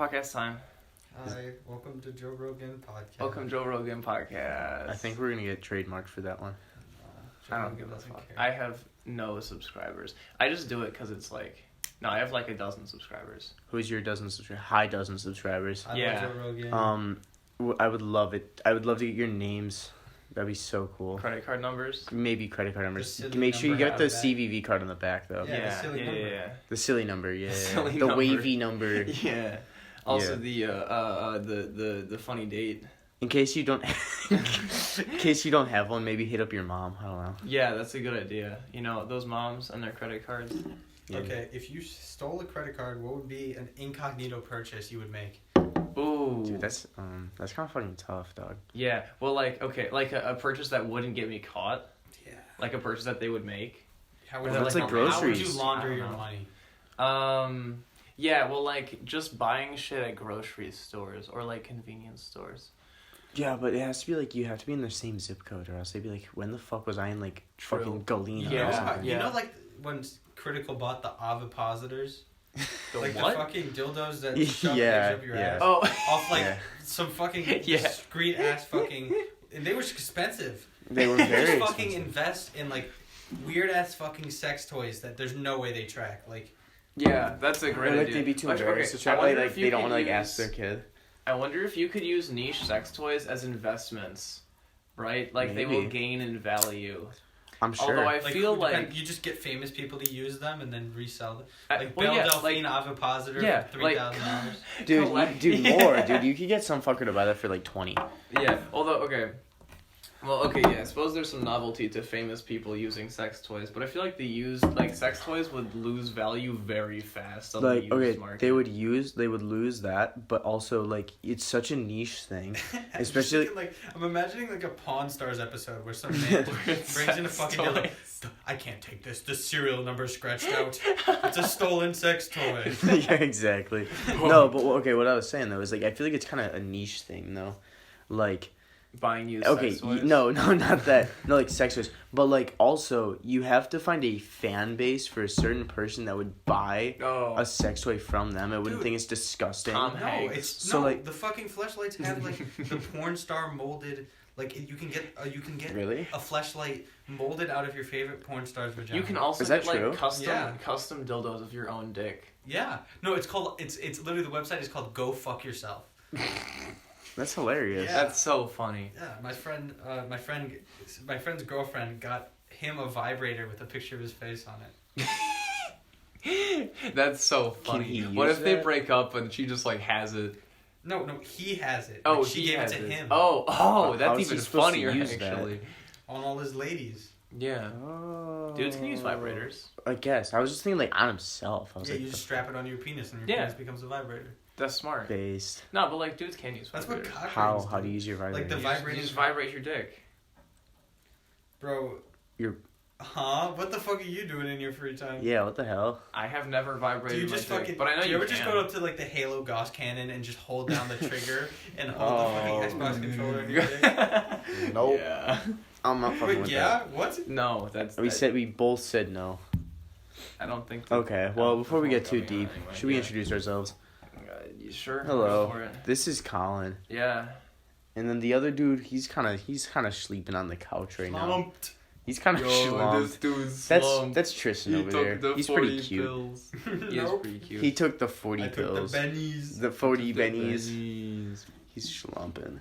Podcast time. Hi, welcome to Joe Rogan Podcast. Welcome Joe Rogan Podcast. I think we're gonna get trademarked for that one. I don't give a fuck. I have no subscribers. I just do it because it's like... No, I have like a dozen subscribers. Who's your dozen subscribers? High dozen subscribers. I Yeah. love Joe Rogan. I would love it. I would love to get your names. That'd be so cool. Credit card numbers? Maybe credit card numbers. silly Make sure you number get the on the back. CVV card on the back though. Yeah, the silly number. yeah. The silly number, yeah. silly the number. wavy number. Yeah. Also the funny date. In case you don't have one, maybe hit up your mom. I don't know. Yeah, that's a good idea. You know, those moms and their credit cards. Yeah. Okay, if you stole a credit card, what would be an incognito purchase you would make? Ooh. Dude, that's kind of fucking tough, dog. Yeah. Well, like, okay, like a purchase that wouldn't get me caught. Yeah. Like a purchase that they would make. How would, Well, that's like like How would groceries. you launder I your don't know. money? Yeah, well, like, just buying shit at grocery stores or, like, convenience stores. Yeah, but it has to be like you have to be in the same zip code, or else they'd be like, when the fuck was I in like True. fucking Galena? You Yeah. or know, something? yeah. you know, like when Critical bought the ovipositors, The like what? the fucking dildos that Yeah, shove eggs up your yeah. ass, Oh. off like Yeah. some fucking Yeah. discreet ass fucking, and they were expensive. They were You very just fucking expensive. invest in like weird ass fucking sex toys that there's no way they track. Like, Yeah, that's a great Or like idea. they'd be too Actually, embarrassed okay, to try. I wonder Like if you they don't could want to like use- ask their kid. I wonder if you could use niche sex toys as investments, right? Like, they will Maybe. gain in value. I'm sure. Although I like feel who- like... you just get famous people to use them and then resell them. I- Like well, Belle yeah, Delphine like- ovipositor yeah, for like- $3,000. dude, collect- dude, more, dude. You could get some fucker to buy that for like 20. Yeah, although, okay. Well, okay, yeah, I suppose there's some novelty to famous people using sex toys, but I feel like sex toys would lose value very fast on the Like, used okay, market. they would lose that, but also like it's such a niche thing, especially. Like, I'm imagining like a Pawn Stars episode where some man brings in a fucking dildo. I can't take this. The serial number's scratched out. It's a stolen sex toy. Yeah, exactly. No, but okay, what I was saying though is like I feel like it's kind of a niche thing though, like. Buying used Okay, sex toys. no, not that. No, like sex toys. But like also, you have to find a fan base for a certain person that would buy Oh. a sex toy from them. I wouldn't Dude, think it's disgusting. Tom No, Hanks. it's So, no. like- The fucking fleshlights have like the porn star molded. Like you can get Really? a fleshlight molded out of your favorite porn star's vagina. You can also Is that get true? like custom Yeah. custom dildos of your own dick. Yeah. No, it's called. It's literally the website is called Go Fuck Yourself. That's hilarious. Yeah. That's so funny. Yeah, my friend's girlfriend got him a vibrator with a picture of his face on it. That's so Can funny. he What use if they that? break up and she just like has it? No, he has it. Oh, Like, she he gave has it to him. Oh, How that's is he even supposed to funnier use that? actually. On all his ladies. Yeah. Oh. Dudes can use vibrators. I guess. I was just thinking like on himself. I was Yeah, like, you the just strap it onto your penis and your Yeah. penis becomes a vibrator. That's smart. based. No, but like dudes can use vibrators. That's what cock How rings how do. do you use your vibrator? Like the You vibrating. just vibrate your dick. Bro. Your- Huh? What the fuck are you doing in your free time? Yeah, what the hell? I have never Do vibrated you just my dick, fucking? but I know do you ever can. just go up to like the Halo Gauss cannon and just hold down the trigger and hold the fucking Xbox controller in your dick? Nope. Yeah. I'm not fucking Wait, with yeah? What? No, that's. We both said no. I don't think. Okay, well, before we get too Going on deep, anyway, should we yeah. introduce ourselves? You sure? Hello. Go for it. This is Colin, Yeah. and then the other dude, he's kind of sleeping on the couch right now. Slumped. He's kind of slumped. dude's That's Tristan over there. He's pretty cute. Pills. He is Nope. pretty cute. He took the 40 I took pills. the bennies. The 40 The bennies. bennies. He's slumping.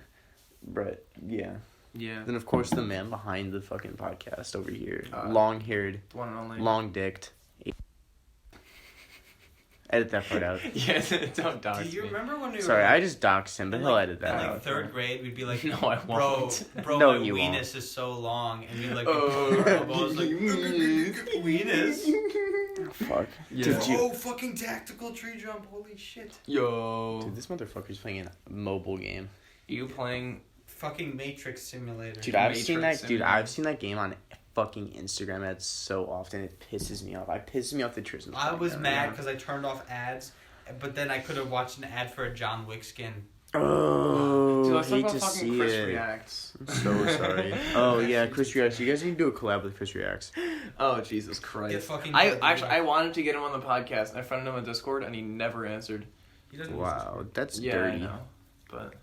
But yeah. Yeah. Then of course the man behind the fucking podcast over here, Uh, long-haired, The one and only. long-dicked. Edit that part out. Yeah, don't dox Do you me. remember when we were Sorry, I just doxed him, but in, he'll like, edit that in out. like third grade, we'd be like, No, I won't. Bro, No, my you won't. weenus is so long, and we'd like, Oh, put our elbows like, weenus. Fuck. Yeah. Did you? Oh, fucking tactical tree jump! Holy shit! Yo. Dude, this motherfucker's playing a mobile game. You playing? Fucking Matrix Simulator. Dude, I've Matrix seen that. Dude, Simulator. I've seen that game on fucking Instagram ads so often. It pisses me off. It pisses me off the Tristan. I was mad because I turned off ads, but then I could have watched an ad for a John Wick skin. Oh, Dude, let's talk hate about to fucking see Chris it. Reacts. I'm so sorry. Oh yeah, Chris Reacts. You guys need to do a collab with Chris Reacts. Oh Jesus Get Christ! fucking I wanted to get him on the podcast. And I friended him on Discord, and he never answered. He doesn't Wow, use that's Yeah, dirty. I know, but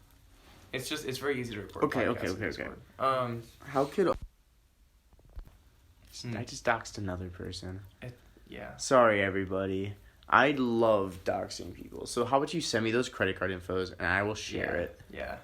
it's very easy to record. Okay, podcasts okay. in Discord. How could Hmm. I just doxed another person? Yeah. Sorry, everybody. I love doxing people. So how about you send me those credit card infos and I will share it. Yeah.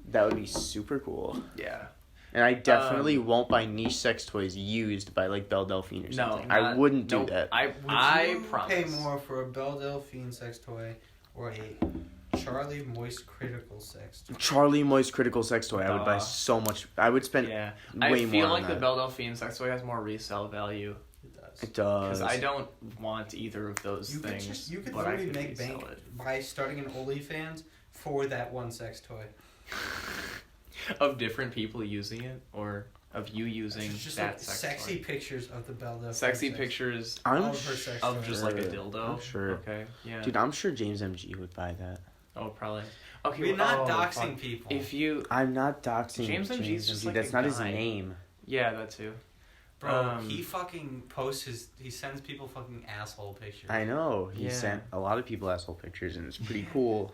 That would be super cool. Yeah. And I definitely won't buy niche sex toys used by like Belle Delphine or something. I wouldn't do that. I promise. pay more for a Belle Delphine sex toy or a Charlie Moist Critical sex toy? Charlie Moist Critical sex toy. I would buy so much. I would spend Yeah. way I feel more like on the that. Belle Delphine sex toy has more resale value. It does. Because I don't want either of those things. You could but I literally could make resell bank it. by starting an OnlyFans for that one sex toy. Of different people using it, or of you using It's just that like sex sexy toy. pictures of the Belle Delphine. Sexy sex. pictures I'm All of her sex of toys. just like a Sure. dildo. I'm sure. Okay. Yeah. Dude, I'm sure James MG would buy that. Oh, probably. Okay. We're not doxing fuck. people. If you. I'm not doxing James MG's just like That's a not his guy. name. Yeah, that too. Bro, he fucking posts he sends people fucking asshole pictures. I know. He Yeah. sent a lot of people asshole pictures and it's pretty cool.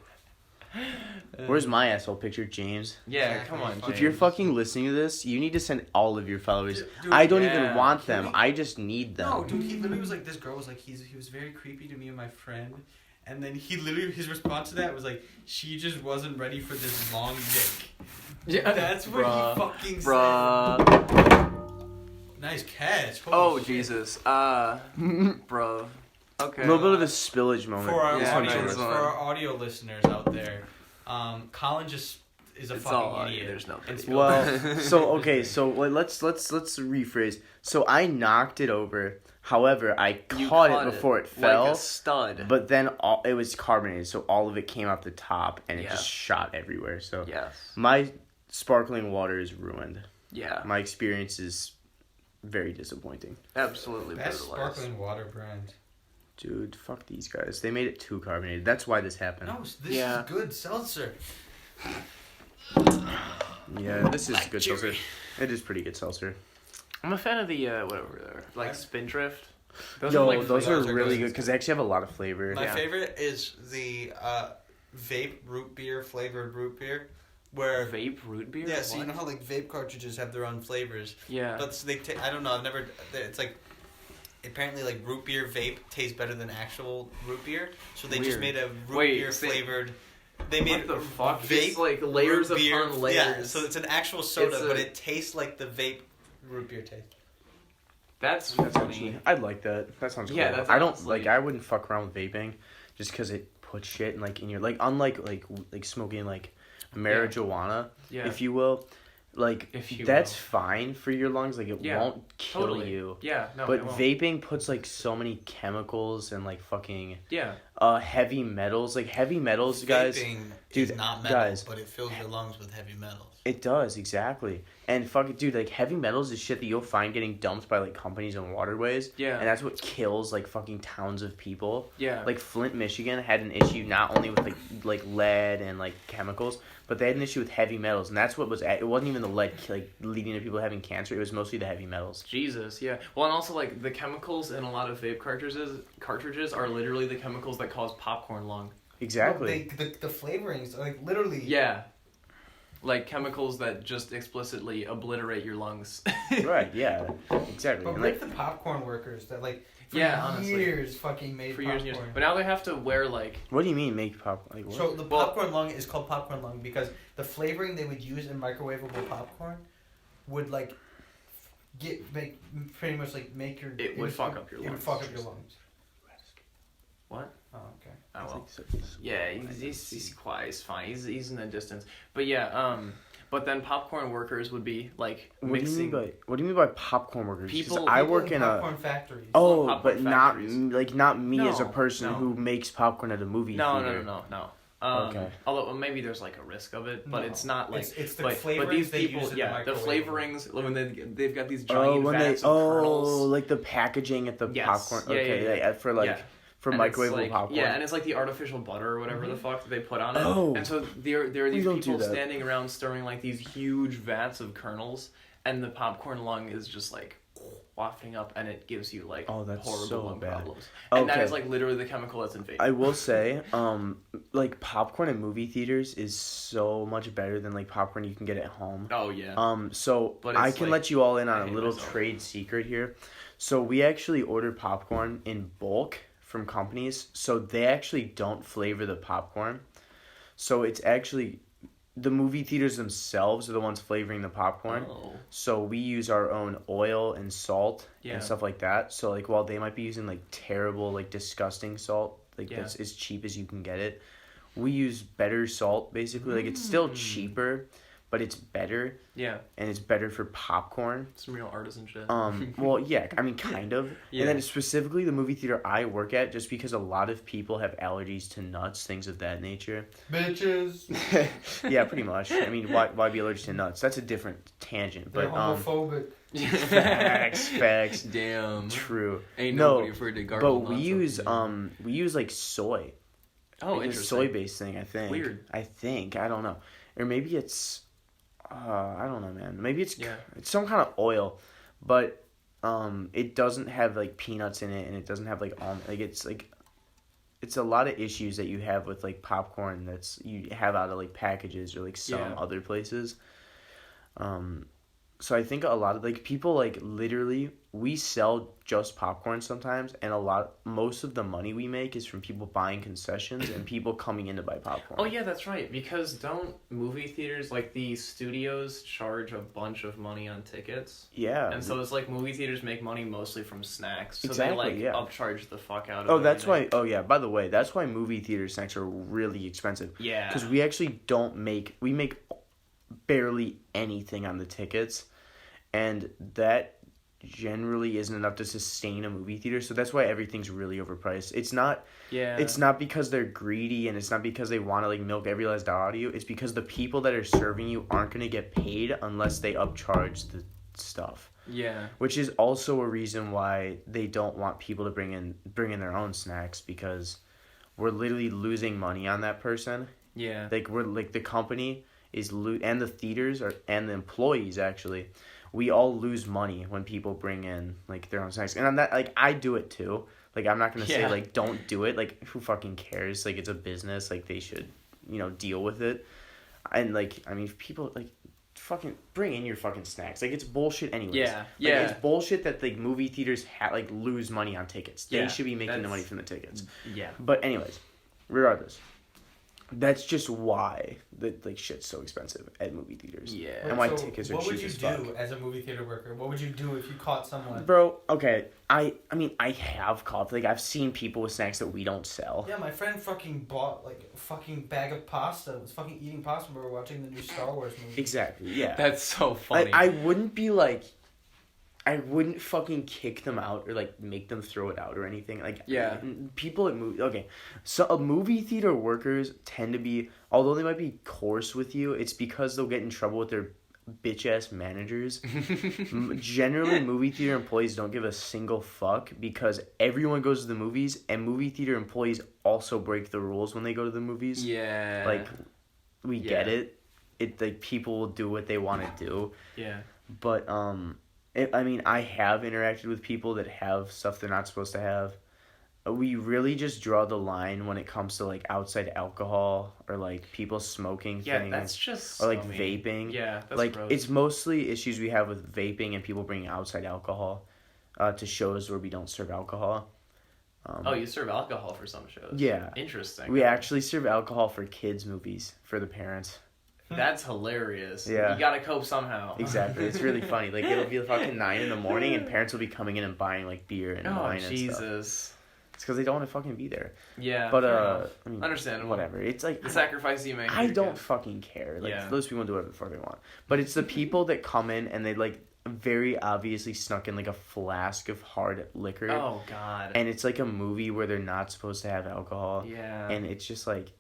Where's my asshole picture, James? Yeah, Exactly. come on. If you're James. fucking listening to this, you need to send all of your followers. Dude, I don't yeah. even want Can them. we- I just need them. No, dude, he literally was like, this girl was like, he was very creepy to me and my friend. And then he literally, his response to that was like, she just wasn't ready for this long dick. Yeah, That's what bruh, he fucking bruh. said. Nice catch. Holy Oh, shit. Jesus. Bro. Okay. A little bit of a spillage moment. For our, Yeah, audio, nice for one. our audio listeners out there, Colin just is a It's all fucking audio, idiot. there's no And video. Well, so okay, so let's rephrase. So I knocked it over. However, I You caught it before it fell. Like a stud. But then it was carbonated, so all of it came out the top, and it Yeah. just shot everywhere. So Yes. my sparkling water is ruined. Yeah. My experience is very disappointing. Absolutely Best brutalized. sparkling water brand. Dude, fuck these guys. They made it too carbonated. That's why this happened. No, this Yeah. is good seltzer. Yeah, this is Black good cherry. seltzer. It is pretty good seltzer. I'm a fan of the whatever they're like Spindrift. Those are are like those are flavors are really good. good because they actually have a lot of flavor. My Yeah. favorite is the vape root beer flavored root beer, where vape root beer. yeah. So you What? know how like vape cartridges have their own flavors, Yeah. but they I don't know. I've never. It's like apparently like root beer vape tastes better than actual root beer, so they just Weird. made a root Wait, beer say- flavored. They made What the fuck? vape It's like layers root beer. upon layers. Yeah, so it's an actual soda, It's a- but it tastes like the vape root beer taste. That's That's funny. actually, I'd like that. That sounds Yeah, cool. that's I don't honestly- like. I wouldn't fuck around with vaping, just because it puts shit in like in your like unlike like smoking like marijuana, Yeah. if you will. Like If you that's will. fine for your lungs. Like it Yeah, won't kill totally. you. Yeah. No. But it won't. vaping puts like so many chemicals and like fucking Yeah. heavy metals. Like heavy metals, guys. Vaping Dude, is not metal, guys. but it fills your lungs with heavy metals. It does, exactly. And fucking dude, like heavy metals is shit that you'll find getting dumped by like companies and waterways. Yeah. And that's what kills like fucking towns of people. Yeah. Like Flint, Michigan had an issue not only with like lead and like chemicals, but they had an issue with heavy metals, and that's what was it wasn't even the lead like leading to people having cancer. It was mostly the heavy metals. Jesus, yeah. Well, and also like the chemicals in a lot of vape cartridges are literally the chemicals that cause popcorn lung. Exactly. No, the flavorings, like literally. Yeah. Like chemicals that just explicitly obliterate your lungs. Right, yeah. Exactly. But And, like like the popcorn workers that like for Yeah, honestly. years fucking made For popcorn. years and years. But now they have to wear like what do you mean make pop like what? So the Well- popcorn lung is called popcorn lung because the flavoring they would use in microwavable popcorn would like pretty much like make your It would fuck up your It would lungs. fuck up your lungs. What? Oh, okay. Oh It's well. like so- Yeah, he's quiet. He's fine. He's in the distance. But yeah, but then popcorn workers would be like What do you mean by popcorn workers? 'Cause People- I People work in a popcorn factories. oh, popcorn but not factories. like not me as a No, person no. who makes popcorn at a movie No, theater. no. Okay. Although maybe there's like a risk of it, but No. it's not like. It's the but flavorings these they people, use in yeah, the the microwave. flavorings when they've got these Oh, giant when vats they of kernels. like the packaging at the Yes. popcorn. Yeah, Okay, yeah, yeah. for like Yeah. for And it's microwavable like, popcorn. Yeah, and it's like the artificial butter or whatever the fuck that they put on it. Oh. And so there are these don't do people that. standing around stirring like these huge vats of kernels, and the popcorn lung is just like wafting up, and it gives you like that's horrible so lung bad. problems. And that Okay. is like literally the chemical that's in vape. I will say, like popcorn in movie theaters is so much better than like popcorn you can get at home. Oh yeah. So But it's, I can like, let you all in I on a hate little myself. trade secret here. So we actually order popcorn in bulk from companies, so they actually don't flavor the popcorn. So it's actually the movie theaters themselves are the ones flavoring the popcorn. Oh. So we use our own oil and salt Yeah. and stuff like that. So like while they might be using like terrible, like disgusting salt, like Yeah. that's as cheap as you can get it, we use better salt basically. Like it's still cheaper, but it's better Yeah. and it's better for popcorn. Some real artisan shit. Well, yeah, I mean, kind of. Yeah. And then specifically the movie theater I work at, just because a lot of people have allergies to nuts, things of that nature. Bitches. Yeah, pretty much. I mean, why be allergic to nuts? That's a different tangent. They're But homophobic. facts. Damn. True. Ain't No, nobody afraid to gargle but we use like soy. Oh, Like a interesting. soy based thing, I think. Weird. I don't know, or maybe it's, I don't know, man. Maybe it's it's some kind of oil, but it doesn't have like peanuts in it, and it doesn't have like it's a lot of issues that you have with like popcorn that's you have out of like packages or like some other places. So I think a lot of like people like literally we sell just popcorn sometimes, and most of the money we make is from people buying concessions and people coming in to buy popcorn. Oh yeah, that's right. Because don't movie theaters, like the studios, charge a bunch of money on tickets? Yeah. And so it's like movie theaters make money mostly from snacks. So Exactly, they like upcharge the fuck out of Oh, that's everything. why. Oh, yeah. By the way, that's why movie theater snacks are really expensive. Yeah. Because we actually we make barely anything on the tickets, and that generally isn't enough to sustain a movie theater. So that's why everything's really overpriced. It's not. Yeah. It's not because they're greedy, and it's not because they want to like milk every last dollar out of you. It's because the people that are serving you aren't gonna get paid unless they upcharge the stuff. Yeah. Which is also a reason why they don't want people to bring in their own snacks, because we're literally losing money on that person. Yeah. Like we're like the company is and the theaters and the employees actually, we all lose money when people bring in like their own snacks. And I'm not like I do it too. Like I'm not gonna say like don't do it. Like who fucking cares? Like it's a business. Like they should, deal with it. And like I mean, if people like fucking bring in your fucking snacks. Like it's bullshit anyways. Yeah. Like, Yeah. it's bullshit that like movie theaters like lose money on tickets. They Yeah, should be making the that's- money from the tickets. Yeah. But anyways, regardless, that's just why that like shit's so expensive at movie theaters. Yeah. And why tickets are What would cheap you as do fuck. as a movie theater worker? What would you do if you caught someone? Bro, okay, I mean I have caught like I've seen people with snacks that we don't sell. Yeah, my friend fucking bought like a fucking bag of pasta. Was fucking eating pasta when we were watching the new Star Wars movie. Exactly. Yeah. That's so funny. I wouldn't be like, I wouldn't fucking kick them out or like make them throw it out or anything. Like Yeah. people at so movie theater workers tend to be, although they might be coarse with you, it's because they'll get in trouble with their bitch ass managers. Generally, movie theater employees don't give a single fuck because everyone goes to the movies, and movie theater employees also break the rules when they go to the movies. Yeah. Like, we get it. It like people will do what they want to do. Yeah. But I mean, I have interacted with people that have stuff they're not supposed to have. We really just draw the line when it comes to like outside alcohol or like people smoking Yeah, things. that's just Or like so mean. vaping. Yeah, that's like gross. it's mostly issues we have with vaping and people bringing outside alcohol to shows where we don't serve alcohol. Oh, you serve alcohol for some shows. Yeah. Interesting. We actually serve alcohol for kids' movies for the parents. That's hilarious. Yeah. You gotta cope somehow. Exactly. It's really funny. Like it'll be fucking 9 a.m. and parents will be coming in and buying like beer and Oh, wine and stuff. Jesus. It's because they don't want to fucking be there. Yeah. But fair enough. I mean, Understandable. whatever. It's like The sacrifice you make. for I your don't kids. fucking care. Like Yeah. those people do whatever the fuck they want. But it's the people that come in and they like very obviously snuck in like a flask of hard liquor. Oh God. And it's like a movie where they're not supposed to have alcohol. Yeah. And it's just like,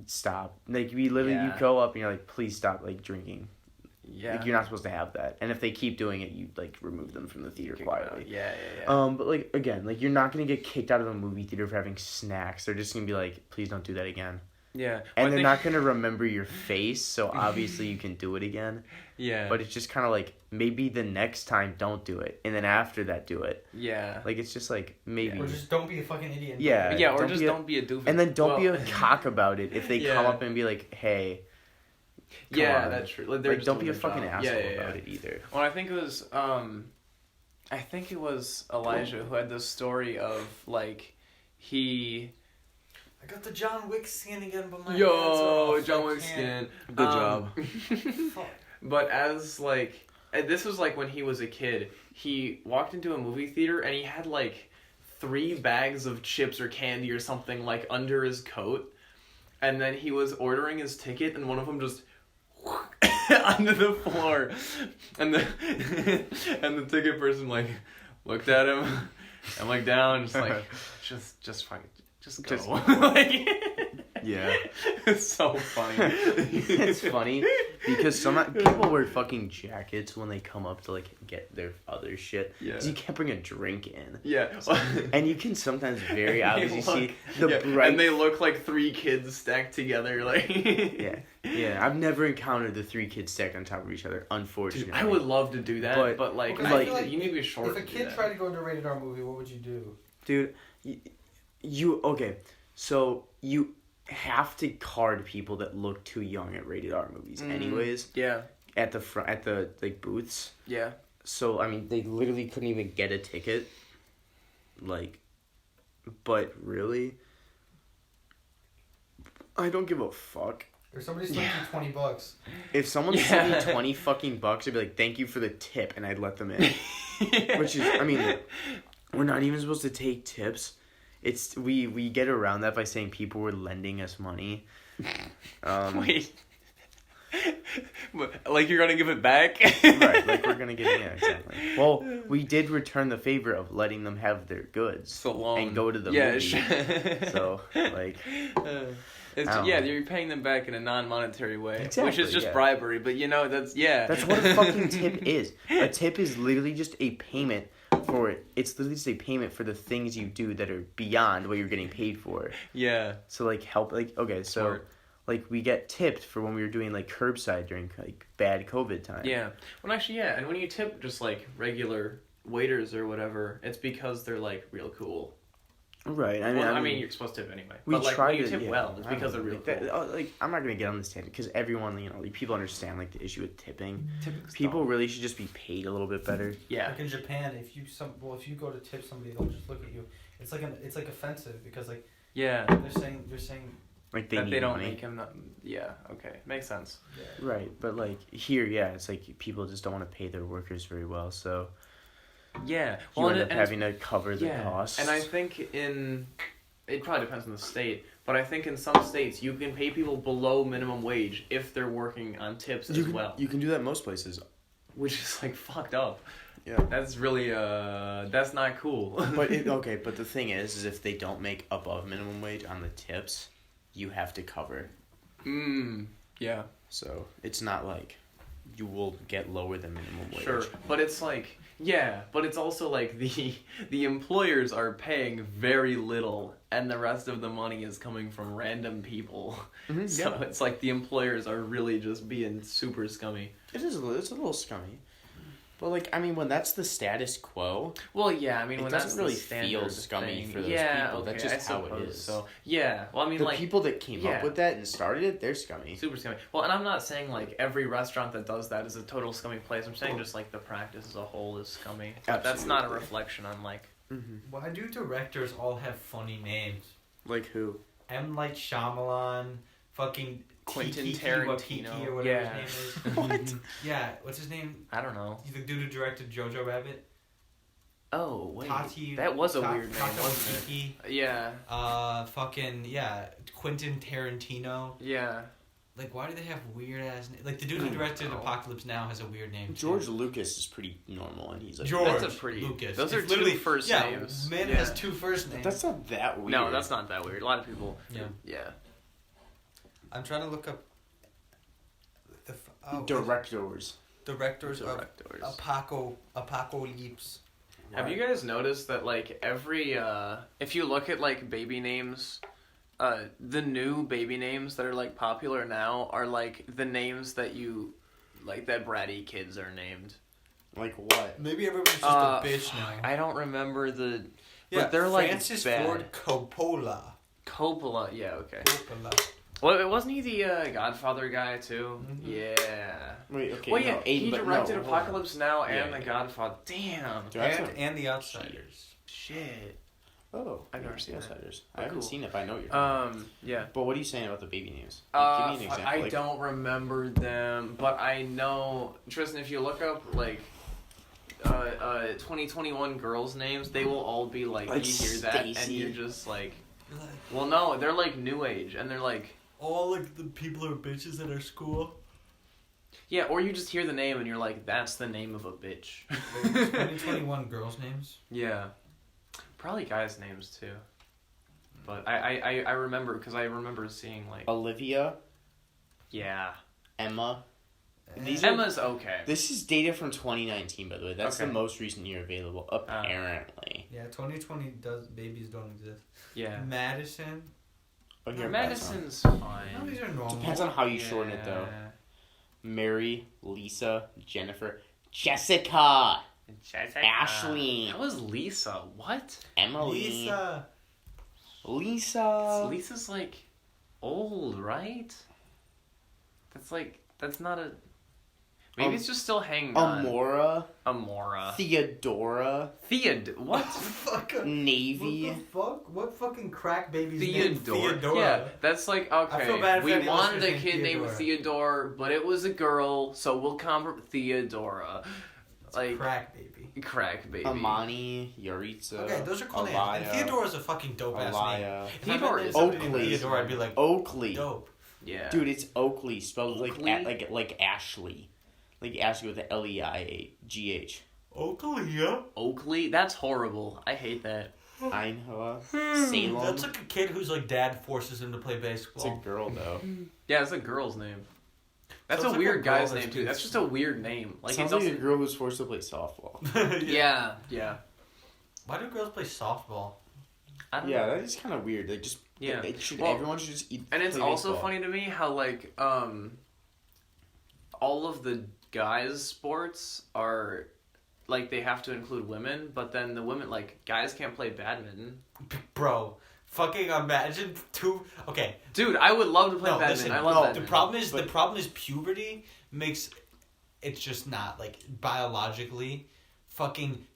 stop. Like we literally you Yeah. go up and you're like, please stop like drinking. Yeah. Like you're not supposed to have that. And if they keep doing it, you like remove them from the theater Kick 'em out. quietly. Yeah. But like again, like you're not gonna get kicked out of a movie theater for having snacks. They're just gonna be like, please don't do that again. Yeah. And they're not going to remember your face, so obviously you can do it again. Yeah. But it's just kind of like, maybe the next time don't do it. And then after that, do it. Yeah. Like, it's just like, maybe. Or just don't be a fucking idiot. Yeah. Yeah, or just don't be a doofus. And then don't be a cock about it if they Yeah. come up and be like, hey. Yeah, on. that's true. Like, Don't be a fucking asshole about it either. Well, I think it was Elijah who had this story of like he. I got the John Wick skin again, but my John Wick skin. Good job. But as like, this was like when he was a kid. He walked into a movie theater and he had like 3 bags of chips or candy or something like under his coat, and then he was ordering his ticket and one of them just onto the floor, and the ticket person like looked at him and like down, just like just fucking just go. Like, yeah. It's so funny. It's funny because some people wear fucking jackets when they come up to like get their other shit. Yeah. Because you can't bring a drink in. Yeah. And you can sometimes very obviously see the bright. And they look like 3 kids stacked together, like. Yeah. I've never encountered the 3 kids stacked on top of each other, unfortunately. Dude, I would love to do that, but like, I feel like you need to be short. If a kid tried to go into a rated R movie, what would you do? Dude, you okay? So you have to card people that look too young at rated R movies, anyways. Yeah. At the front, at the like booths. Yeah. So I mean, they literally couldn't even get a ticket. Like, but really, I don't give a fuck. If somebody slipped me $20. If someone sent me 20 fucking bucks, I'd be like, thank you for the tip, and I'd let them in. Which is, I mean, we're not even supposed to take tips. It's we get around that by saying people were lending us money. Wait. Like you're gonna give it back? Right, like we're gonna get exactly. Well, we did return the favor of letting them have their goods and go to the movie. So like, you're paying them back in a non-monetary way, exactly, which is just bribery. But that's what a fucking tip is. A tip is literally just a payment for it. It's literally just a payment for the things you do that are beyond what you're getting paid for. Yeah. So like Smart. Like we get tipped for when we were doing like curbside during like bad COVID time. Yeah. Well, actually, yeah. And when you tip just like regular waiters or whatever, it's because they're like real cool. Right. I mean, you're supposed to tip anyway. We but like try when you to tip well, it's because they're real cool. Like I'm not gonna get on this tangent because everyone, like, people understand like the issue with tipping. Tipping's People dumb. really should just be paid a little bit better. Yeah. Like in Japan, if you go to tip somebody, they'll just look at you. It's like offensive because like Yeah. They're saying like they don't money. make him. Yeah. Okay. Makes sense. Yeah. Right, but like here, it's like people just don't want to pay their workers very well, so Yeah. you end up having to cover the costs. And I think it probably depends on the state, but I think in some states you can pay people below minimum wage if they're working on tips as well. You can do that in most places. Which is like fucked up. Yeah. That's really that's not cool. But but the thing is if they don't make above minimum wage on the tips, you have to cover. Yeah. So it's not like you will get lower than minimum wage. Sure, but it's like but it's also like the employers are paying very little, and the rest of the money is coming from random people. Mm-hmm, so it's like the employers are really just being super scummy. It's a little scummy. But like, I mean, when that's the status quo. Well, yeah, I mean, when doesn't that's really the feel scummy thing, for those people. Okay, that's just how it is. So yeah, well, I mean, the like people that came up with that and started it, they're scummy. Super scummy. Well, and I'm not saying like every restaurant that does that is a total scummy place. I'm saying just like the practice as a whole is scummy. Absolutely. That's not a reflection on like. Mm-hmm. Why do directors all have funny names? Like who? M. Night Shyamalan, fucking Quentin Tiki Tarantino, or whatever his name is. What? Yeah, what's his name? I don't know. He's the dude who directed Jojo Rabbit. Oh wait, Tati, that was a weird name, Taka wasn't Waititi. it? Yeah. Quentin Tarantino. Yeah. Like, why do they have weird ass names? Like the dude who directed Apocalypse Now has a weird name. George Lucas is pretty normal, and he's like George That's a pretty Lucas. Those It's are two first yeah, names. Man has 2 first names. That's not that weird. No, that's not that weird. A lot of people. Yeah. Yeah. I'm trying to look up the Directors of Apocalypse. Have you guys noticed that like every if you look at like baby names the new baby names that are like popular now are like the names that you like that bratty kids are named. Like what? Maybe everyone's just a bitch now. I don't remember the. Yeah, but they're Francis like bad. Ford Coppola. Coppola, yeah, okay. Coppola. Well, wasn't he the Godfather guy too? Mm-hmm. Yeah. Wait, okay. Well, yeah, no, he directed hold on. Apocalypse Now and Yeah. The Godfather. Damn. Dude, that's And The Outsiders. Shit. Oh, I've never seen that. Outsiders. Oh, I haven't cool. seen it, but I know what you're talking about. Yeah. But what are you saying about the baby names? Like, give me an example. I like, don't remember them, but I know, Tristan, if you look up, like, 2021 girls' names, they will all be, like you hear that, and Stacy. you're just, like, well, no, they're, like, new age, and they're, like... All, like, the people are bitches at our school. Yeah, or you just hear the name, and you're like, that's the name of a bitch. 2021 girls' names? Yeah. Probably guys' names, too. But I remember, because I remember seeing, like... Olivia, Yeah. Emma. These Emma's okay. This is data from 2019, by the way. That's Okay. the most recent year available, apparently. Yeah, 2020 babies don't exist. Yeah. Madison. Oh, here, Madison's No, fine. these are normal. Depends on how you shorten it, though. Mary, Lisa, Jennifer, Jessica, Ashley, That was Lisa. What? Emily, Lisa. Lisa's like old, right? That's not a. Maybe it's just still hanging on. Amora. Theodora, What? Fuck. Navy. What the fuck? What fucking crack baby's Theodore. named Theodora? Yeah, that's like, okay. I feel bad if we any wanted a listeners kid named named Theodore, but it was a girl, so we'll call her Theodora. It's Like crack baby. crack baby. Amani, Yaritza. Okay, those are cool names. And Theodora's a fucking dope ass name. Alaya. Theodore is Oakley. Theodore, I'd be like, Oakley. dope. Yeah. Dude, it's Oakley, spelled Oakley? like Ashley. Like Ashley with the Leighgh. Oakley? Oakley? That's horrible. I hate that. Ainhoa. Salem. That's like a kid whose like dad forces him to play It's a baseball. girl, though. Yeah, it's a girl's name. That's Sounds a like weird a girl guy's that's name too. been- That's just a weird name. Like Sounds it like a doesn't. girl who's forced to play softball. Yeah. Why do girls play softball? I don't Yeah, know. that is kind of weird. Like, just Yeah. everyone should just eat. And it's play also baseball. funny to me how like all of the guys' sports are like they have to include women, but then the women like guys can't play badminton. Bro, fucking imagine two. Okay, Dude, I would love to play no, badminton. listen. I love no, badminton. the problem is puberty makes it's just not like biologically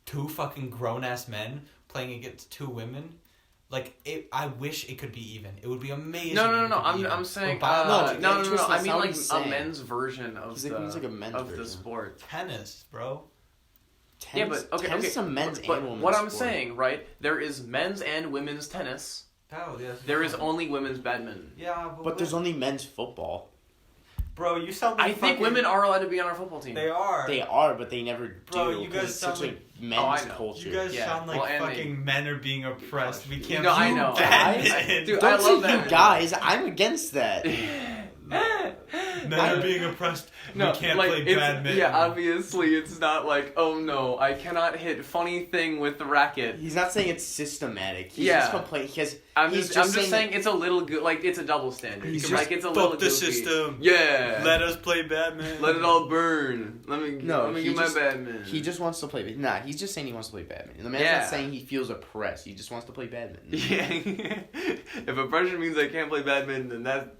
two fucking grown ass men playing against two women. Like I wish it could be even. It would be amazing. No. if it could be even. I'm saying But biologically- no. Tristan, I mean that's not like what he's a saying. men's version of He's the like, he's like a men's of version. the sport. tennis, bro. Yeah, but okay. Tennis is a men's but and women's what I'm sport. saying, right? There is men's and women's tennis. Oh, yes. There is only women's badminton. Yeah, But there's only men's football. Bro, you sound like I think women are allowed to be on our football team. They are. They are, but they never Bro, do. you 'cause guys it's such sound a men's Oh, I know. culture. You guys Yeah. sound like Well, and fucking men are being oppressed. We can't. No, I do know. badminton. Dude, Don't I say love that. you guys. I'm against that. Men are being oppressed. No, we can't like, play it's- badminton. Yeah, obviously it's not like, oh no, I cannot hit funny thing with the racket. He's not saying it's systematic. He's Yeah. just complaining because I'm he's just saying it's a little good, like it's a double standard. He's like just, it's a fuck little the goofy. system. Yeah. Let us play badminton. Let it all burn. Let me he get my just- badminton. he just wants to play. Nah, he's just saying he wants to play badminton. The man's Yeah. not saying he feels oppressed. He just wants to play badminton. Yeah. If oppression means I can't play badminton, then that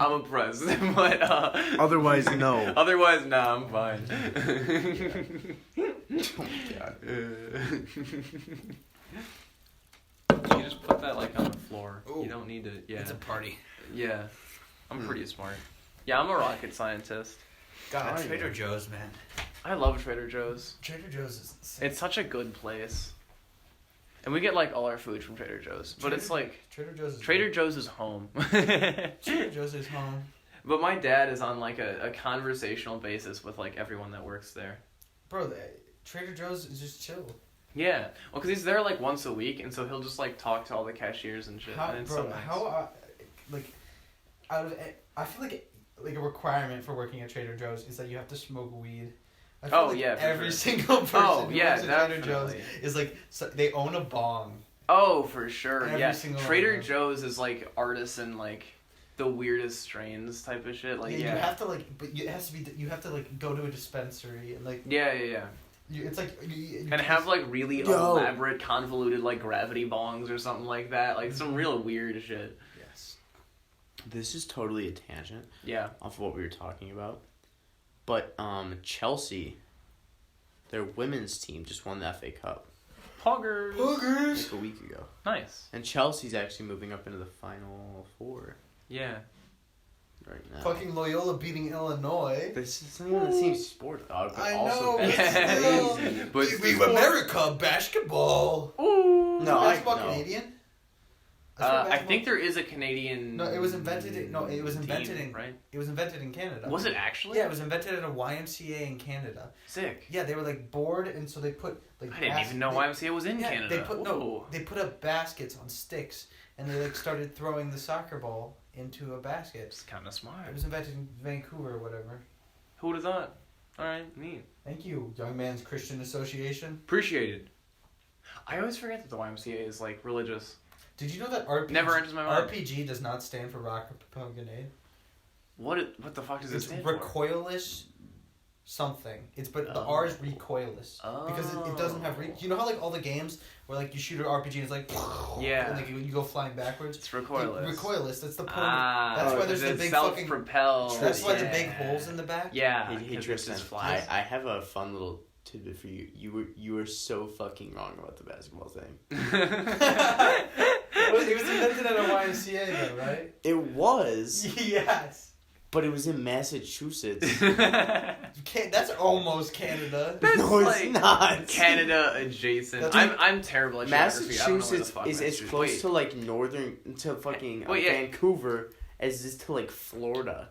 I'm oppressed. But Otherwise, no. Otherwise, nah, I'm fine. Oh my god. You just put that like on the floor. Ooh. You don't need to. Yeah. It's a party. Yeah. I'm pretty smart. Yeah, I'm a rocket scientist. God, Oh, yeah. Trader Joe's, man. I love Trader Joe's. Trader Joe's is insane. It's such a good place. And we get like all our food from Trader Joe's. But it's like Trader Joe's is Trader Joe's is home. Trader Joe's is home. But my dad is on like a conversational basis with like everyone that works there. Bro, Trader Joe's is just chill. Yeah. Well, because he's there like once a week, and so he'll just like talk to all the cashiers and shit. How, and it's bro, so nice. I feel like a requirement for working at Trader Joe's is that you have to smoke weed. I Oh, yeah, for every sure. single person Oh, who yeah, works at Trader Joe's definitely. is like they own a bong Oh, for sure. Every Yeah. single Trader one. Joe's is like artisan, like the weirdest strains type of shit. Like, You have to like, but it has to be. You have to like go to a dispensary and like. Yeah. It's like. And have like really elaborate, convoluted like gravity bongs or something like that. Like some real weird shit. Yes. This is totally a tangent. Yeah. Off of what we were talking about, but Chelsea, their women's team just won the FA Cup. Poggers. Like a week ago. Nice. And Chelsea's actually moving up into the Final Four Yeah. right now. Fucking Loyola beating Illinois. This is not even the same sport, dog, but I also know, that's but crazy. But we America basketball. Ooh. No, Basketball no. Canadian. I think there is a Canadian. No, it was invented. It was invented team, in right. It was invented in Canada. Was it actually? Yeah, it was invented at a YMCA in Canada. Sick. Yeah, they were like bored, and so they put like. I didn't even know YMCA was in Canada. They put up baskets on sticks, and they like started throwing the soccer ball into a basket. It's kind of smart. It was invented in Vancouver or whatever. Who would have thought? All right, neat. Thank you, Young Man's Christian Association. Appreciated. I always forget that the YMCA is like religious. Did you know that RPG Never enters my mind. RPG does not stand for Rocket Propelled Grenade? What the fuck does it It's stand for? recoilless something. But the R is recoilless because it doesn't have you know how like all the games where like you shoot an RPG and it's like Yeah. and like you go flying backwards. It's recoilless. Recoilless. That's the point. That's Ah, why there's the it's big fucking. self-propelled. That's why the yeah. big holes in the back. Yeah. Hey, 'cause it Tristan, just flies. I have a fun little tidbit for you. You were so fucking wrong about the basketball thing. It was invented at a YMCA though, right? It was, Yes. but it was in Massachusetts. You can't. That's almost Canada. That's No, it's like not. Canada adjacent. That's I'm terrible at geography. I don't know where the Massachusetts fuck is as Massachusetts- close Wait. to like northern to fucking Wait, yeah. Vancouver as it is to like Florida.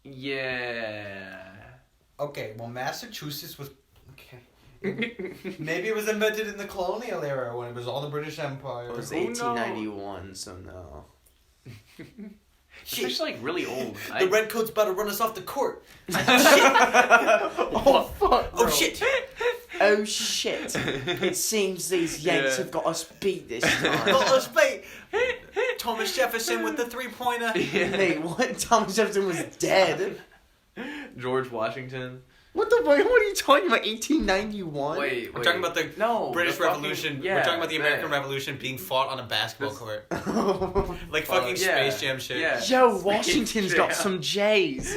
Yeah. Okay, well, Massachusetts was. Okay. Maybe it was invented in the colonial era when it was all the British Empire. It was Who knows? 1891, so no. It's actually like really old. The redcoats about to run us off the court. Oh fuck! Oh shit! Oh shit! It seems these Yanks have got us beat this time. Got us beat. Thomas Jefferson with the 3-pointer. Hey, what? Thomas Jefferson was dead. George Washington. What the fuck? What are you talking about? 1891? Wait. We're talking about the British the fucking- Revolution. yeah, We're talking about the American that. Revolution being fought on a basketball court. Like fucking yeah, Space Jam shit. yeah. Yo, Washington's Space got Jam. some J's.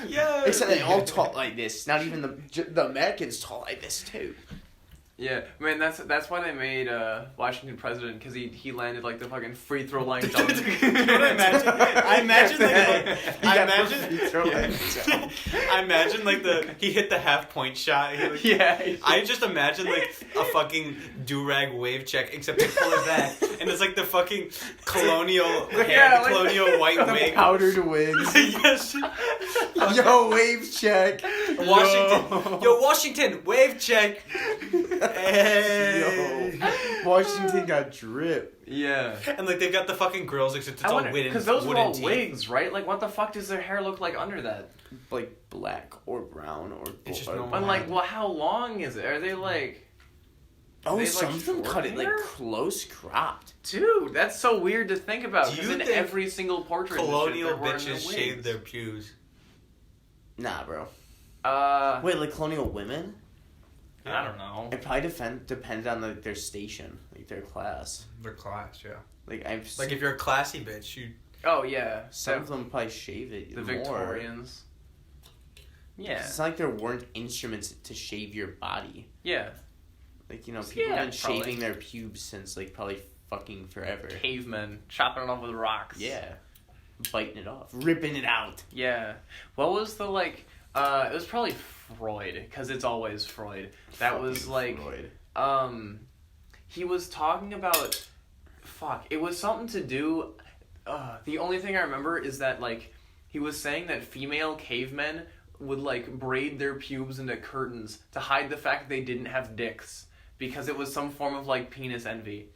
Yo. Except they all talk like this. Not even the Americans talk like this too. Yeah, man, that's why they made Washington president, because he landed like the fucking free throw line dunk. I imagine like he hit the half point shot. Yeah. I just imagine like a fucking do-rag wave check, except they pull it back, and it's like the fucking colonial Yeah, like- colonial white The wig. powdered wigs. Yes. Yo, wave check. Washington. Yo, Washington, wave check. Hey. Yo, Washington got drip. Yeah. And like they've got the fucking grills, except it's all wooden. Because those were wooden all teeth. wigs, right? Like, what the fuck does their hair look like under that? Like black or brown or. It's just or normal. I'm like, well, how long is it? Are they like... Oh, they have, some like, of them short cut it like hair? close cropped. Dude, that's so weird to think about. Do Because you in think every single portrait, and Colonial shit, they're wearing bitches their shave wigs. their pews. Nah, bro. Wait, Wait, like colonial women? I don't know. It probably depended on like their station, like their class. Their class, yeah. Like I've Like if you're a classy bitch, you. Oh yeah, some of them probably shave it the more. Victorians. Yeah, It's not like there weren't instruments to shave your body. yeah. Like, you know, people Yeah, have been probably. shaving their pubes since like probably fucking forever. Cavemen chopping it off with rocks. Yeah. Biting it off. Ripping it out. Yeah. What was the like? It was probably Freud, because it's always Freud. That was Fucking like, Freud. he was talking about, it was something to do. The only thing I remember is that like, he was saying that female cavemen would like braid their pubes into curtains to hide the fact that they didn't have dicks, because it was some form of like penis envy.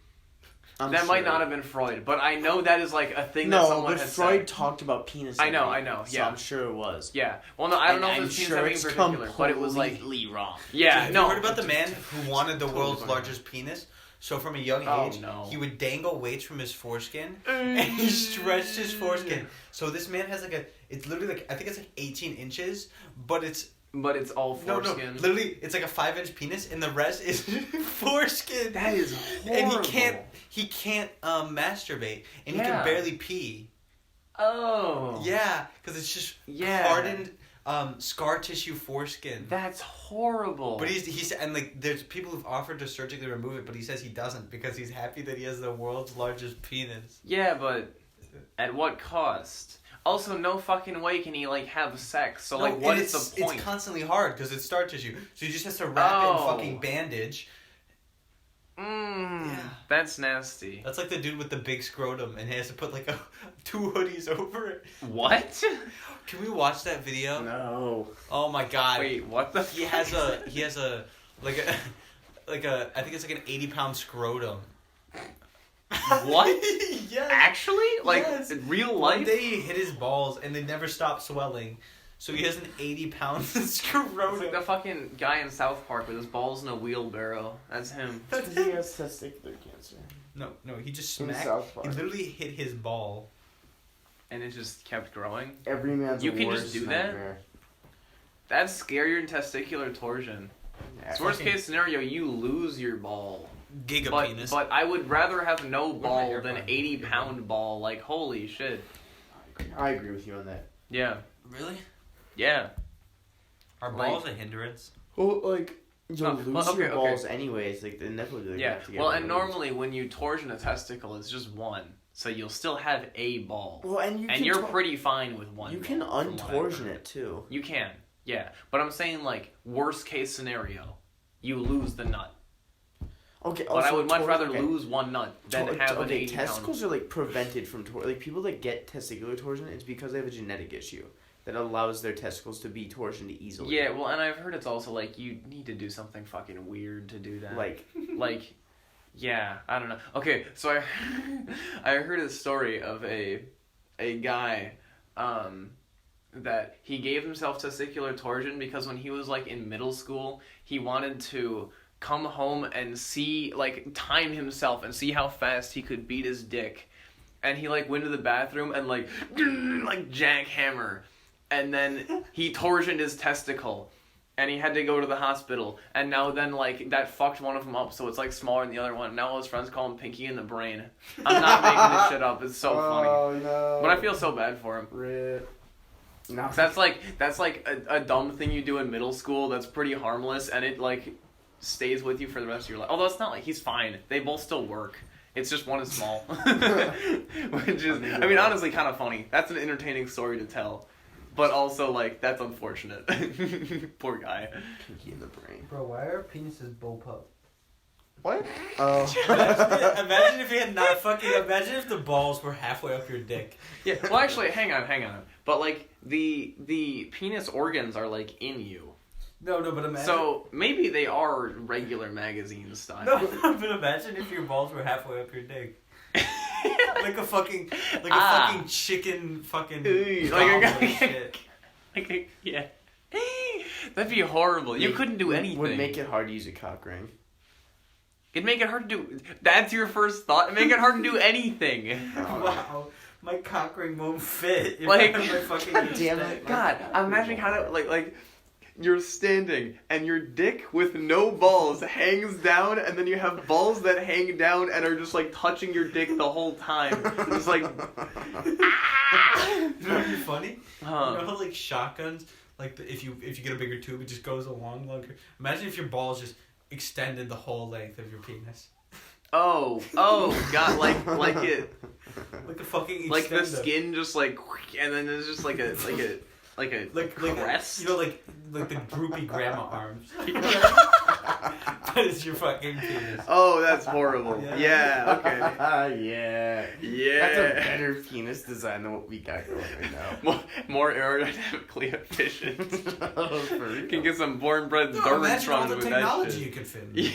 I'm That might sure. not have been Freud, but I know that is like a thing that No, someone but had Freud said. talked about penis. I know, envy, yeah. So I'm sure it was. Yeah. Well, no, I don't And know if I'm it was penis sure envy in it's particular, but it was like, completely wrong. yeah, Have no. you heard about the man who wanted the Totally world's fine. largest penis? So from a young age, he would dangle weights from his foreskin, and he stretched his foreskin. So this man has it's literally I think it's 18 inches, but it's all foreskin. No, literally, it's like a 5-inch penis, and the rest is foreskin. That is horrible. And he can't masturbate, and he can barely pee. Oh. Yeah, because it's just hardened scar tissue foreskin. That's horrible. But he's and there's people who've offered to surgically remove it, but he says he doesn't because he's happy that he has the world's largest penis. Yeah, but at what cost? Also, no fucking way can he have sex. So what is the point? It's constantly hard because it's scar tissue. So he just has to wrap it in fucking bandage. Yeah. That's nasty. That's like the dude with the big scrotum and he has to put 2 hoodies over it. What? Can we watch that video? No. Oh my god. Wait, what the? He has a I think it's an 80-pound scrotum. What? Yes. Actually? Yes. In real life? One day he hit his balls and they never stopped swelling. So he has an 80-pound scrotum. It's like the fucking guy in South Park with his balls in a wheelbarrow. That's him. He has testicular cancer. No, he just In smacked. South Park. He literally hit his ball. And it just kept growing? Every man's You can worst just do nightmare. that? That's scarier than testicular torsion. Yeah. So worst case scenario, you lose your ball. Giga penis. But I would rather have no ball my than AirPod? 80-pound ball. Holy shit. I agree with you on that. Yeah. Really? Yeah. Are balls a hindrance? Well, you'll lose your okay. balls anyways. Inevitably. Yeah. Have to get Well, and removed. normally when you torsion a testicle, it's just one. So you'll still have a ball. Well, and you're pretty fine with one. You can ball, from what I've untorsion heard. it too. You can. Yeah. But I'm saying worst case scenario, you lose the nut. Okay. But I would much rather okay. lose one nut than have an 80-pound. Testicles are prevented from people that get testicular torsion. It's because they have a genetic issue that allows their testicles to be torsioned easily. Yeah, well, and I've heard it's also you need to do something fucking weird to do that. Yeah, I don't know. Okay, so I heard a story of a guy that he gave himself testicular torsion because when he was in middle school, he wanted to come home and see time himself and see how fast he could beat his dick. And he went to the bathroom and jackhammer. And then he torsioned his testicle. And he had to go to the hospital. And now then, that fucked one of them up, so it's, smaller than the other one. Now all his friends call him Pinky in the Brain. I'm not making this shit up. It's so funny. Oh, no. But I feel so bad for him. Rip. No. 'Cause that's a dumb thing you do in middle school that's pretty harmless, and it, stays with you for the rest of your life. Although it's not he's fine. They both still work. It's just one is small. Which is, honestly kind of funny. That's an entertaining story to tell. But also, that's unfortunate. Poor guy. Pinky in the Brain. Bro, why are penises bullpup? What? Oh. Imagine if you had not fucking... Imagine if the balls were halfway up your dick. Yeah, well, actually, hang on. But, the penis organs are, in you. No, but imagine... So, maybe they are regular magazine style. No, but imagine if your balls were halfway up your dick. Like a fucking chicken fucking shit. Yeah. That'd be horrible. You couldn't do anything. Would make it hard to use a cock ring. It'd make it hard to do... That's your first thought? It'd make it hard to do anything. Wow. My cock ring won't fit. My fucking damn it. God, I'm imagining how to... You're standing, and your dick with no balls hangs down, and then you have balls that hang down and are just, touching your dick the whole time. Just You know what'd be funny? Huh. You know how, shotguns, if you get a bigger tube, it just goes along longer? Imagine if your balls just extended the whole length of your penis. Oh, God, like it... Like a fucking the extender. skin just, and then there's just, a crest? You know, like the droopy grandma arms. That is your fucking penis. Oh, that's horrible. Yeah, okay. Yeah. That's a better penis design than what we got going right now. More aerodynamically efficient. Can get some born-bred Imagine all Dormantron the with technology that shit. you could fit in. Yeah.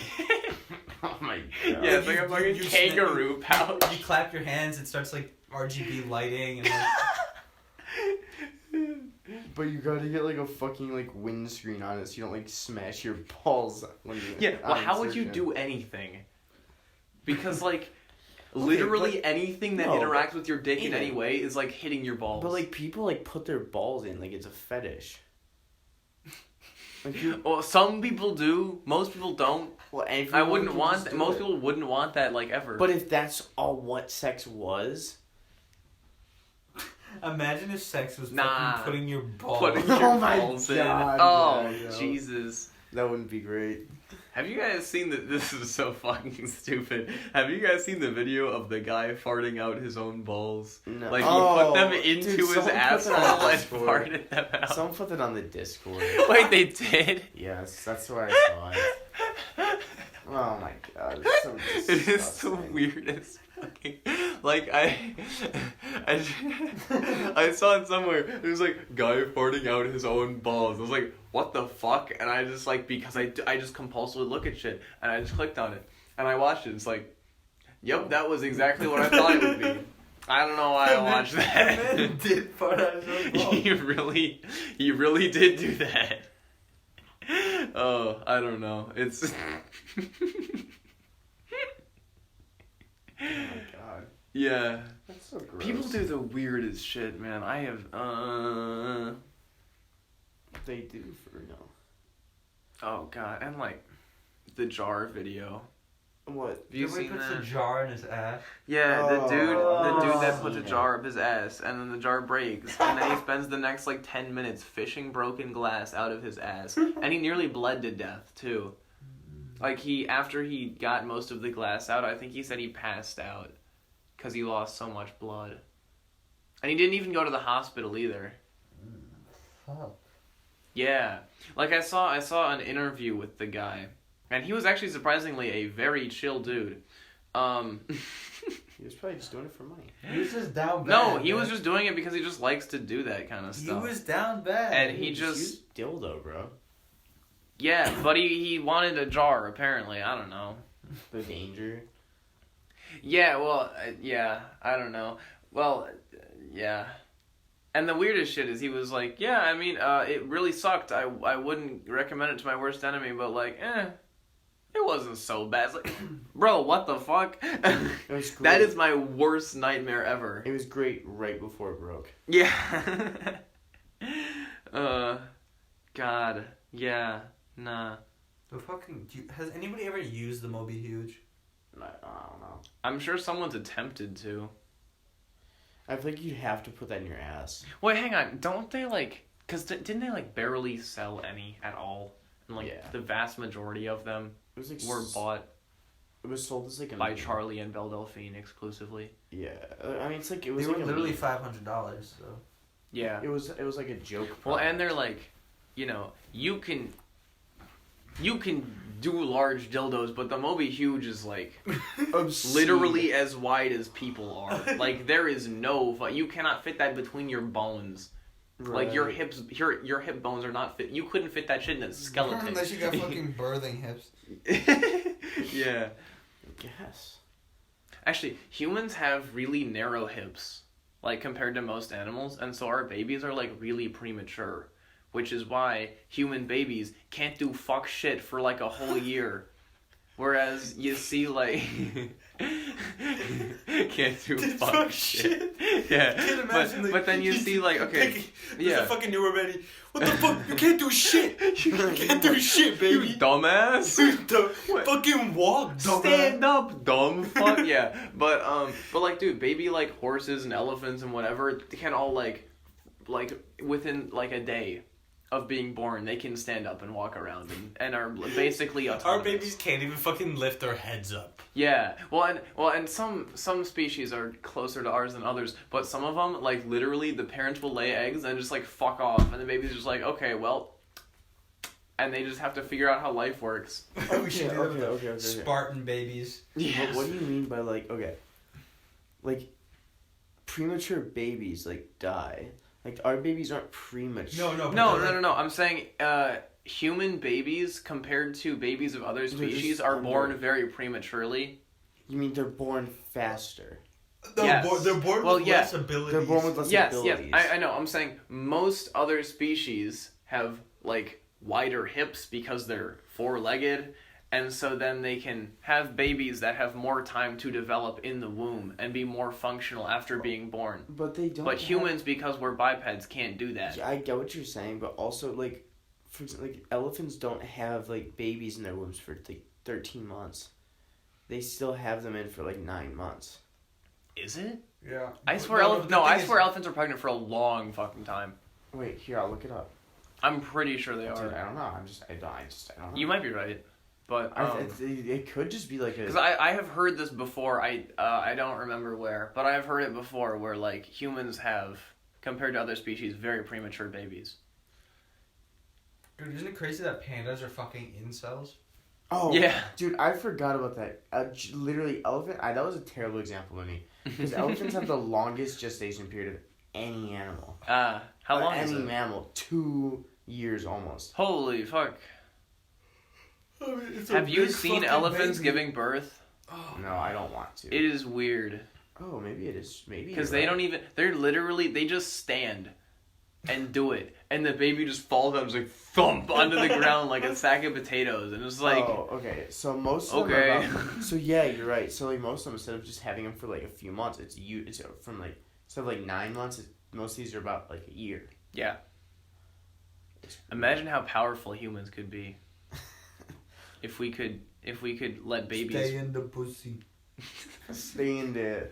Oh my god. Yeah, it's like a fucking kangaroo pouch. You clap your hands, it starts RGB lighting and But you gotta get a fucking windscreen on it so you don't smash your balls when you Yeah, well, how would you do anything? Because, like, literally but, anything that interacts with your dick in any way is, like, hitting your balls. But, like, people, like, put their balls in, like, it's a fetish. Like well, some people do. Most people don't. Well, I wouldn't want that. Most people wouldn't want that, like, ever. But if that's all what sex was... Imagine if sex was fucking putting your balls... Putting your balls in. Oh, no. Jesus. That wouldn't be great. Have you guys seen the... This is so fucking stupid. Have you guys seen the video of the guy farting out his own balls? No. Like, he put them into his asshole and farted them out. Someone put it on the Discord. Wait, they did? Yes, that's where I saw it. Oh my god, it's so disgusting. It is the weirdest fucking... Like, I saw it somewhere. It was like, guy farting out his own balls. I was like, what the fuck? And I just, like, because I just compulsively look at shit. And I just clicked on it. And I watched it. It's like, yep, that was exactly what I thought it would be. I don't know why I watched that. The man did fart out his own balls. He really did do that. Oh, I don't know. It's... Oh my god. Yeah. That's so gross. People do the weirdest shit, man. I have, They do for no. Oh, God. And, like, the jar video. What? Have you seen puts that? a jar in his ass. Yeah, the dude that puts a Yeah. jar up his ass, and then the jar breaks, and then he spends the next, like, 10 minutes fishing broken glass out of his ass. And he nearly bled to death, too. Like, after he got most of the glass out, I think he said he passed out. Because he lost so much blood. And he didn't even go to the hospital either. Fuck. Yeah. Like, I saw an interview with the guy. And he was actually surprisingly a very chill dude. He was probably just doing it for money. He was just down bad. No, he was just doing it because he just likes to do that kind of stuff. He was down bad. And he just... dildo, bro. Yeah, but he wanted a jar, apparently. I don't know. The danger. Yeah, well, yeah, I don't know. Well, yeah. And the weirdest shit is he was like, yeah, I mean, it really sucked. I wouldn't recommend it to my worst enemy, but, like, it wasn't so bad. It's like, bro, what the fuck? It was great. That is my worst nightmare ever. It was great right before it broke. Yeah. God. Yeah. Nah. The fucking... has anybody ever used the Moby Huge? I don't know. I'm sure someone's attempted to. I feel like you'd have to put that in your ass. Wait, hang on. Don't they, like... Because didn't they, like, barely sell any at all? And, like, Yeah. the vast majority of them It was like were bought It was sold as like a by Charlie and Belle Delphine exclusively. Yeah, I mean it's like it was They like were a literally meme. $500. So. Yeah. It was like a joke. Well, product. and they're like, you know, you can do large dildos, but the Moby Huge is like Obscene. literally as wide as people are. Like there is no you cannot fit that between your bones. Right. Like your hips, your hip bones are not fit. You couldn't fit that shit in a skeleton. Unless you got fucking birthing hips. Yeah. I guess. Actually, humans have really narrow hips, like compared to most animals, and so our babies are like really premature, which is why human babies can't do fuck shit for like a whole year. Whereas you see like can't do fuck shit. Yeah. Can't imagine, but then you see like okay, There's a fucking new already. What the fuck? You can't do shit. You can't do shit, you baby. dumbass. Fucking walk, dumbass. Stand up, dumb fuck. Yeah, but like dude, baby like horses and elephants and whatever can all like within like a day of being born, they can stand up and walk around and are basically autonomous. Our babies can't even fucking lift their heads up. Yeah, and some species are closer to ours than others, but some of them, like literally, the parents will lay eggs and just like fuck off, and the baby's just like, okay, well, and they just have to figure out how life works. Oh shit! Okay. Spartan babies. Yes. What do you mean by like premature babies like die? Like our babies aren't premature. No. I'm saying human babies compared to babies of other species are born very prematurely. You mean they're born faster? They're born with less abilities. They're born with less abilities. Yes. I know. I'm saying most other species have like wider hips because they're four-legged, and so then they can have babies that have more time to develop in the womb and be more functional after being born. But they don't. But humans, because we're bipeds, can't do that. Yeah, I get what you're saying, but also like, for example, like elephants don't have like babies in their wombs for like 13 months. They still have them in for like 9 months. Is it? Yeah. I swear, elephants are pregnant for a long fucking time. Wait, here, I'll look it up. I'm pretty sure they are. Dude, I don't know. I don't know. You might be right, but it could just be like a. Because I have heard this before. I don't remember where, but I have heard it before where like humans have, compared to other species, very premature babies. Dude, isn't it crazy that pandas are fucking incels? Oh yeah, dude, I forgot about that. Literally, elephant. That was a terrible example of me because elephants have the longest gestation period of any animal. How long is it? Any mammal, 2 years almost. Holy fuck! I mean, Have you seen elephants giving birth? Oh. No, I don't want to. It is weird. Oh, maybe it is. Maybe because they don't even. They just stand and do it, and the baby just falls down, just like thump onto the ground like a sack of potatoes, and it's like. Oh, okay. So most of them are about, so yeah, you're right. So like most of them, instead of just having them for like a few months, it's from like instead of like 9 months. Most of these are about like a year. Yeah. Imagine how powerful humans could be. if we could let babies stay in the pussy. Stay in there.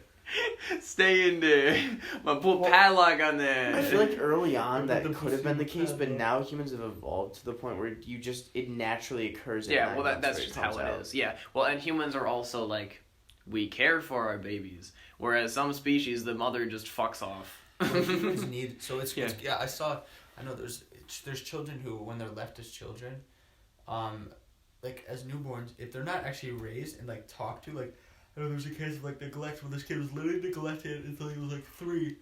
Stay in there. I'm put padlock on there. I feel like early on that could have been the case, but now humans have evolved to the point where it naturally occurs. Yeah, well that's just how it is. Yeah, well, and humans are also like, we care for our babies, whereas some species the mother just fucks off. Humans need I know there's children who when they're left as children, like as newborns, if they're not actually raised and like talked to, like I know there's a case of like neglect where this kid was literally neglected until he was like 3.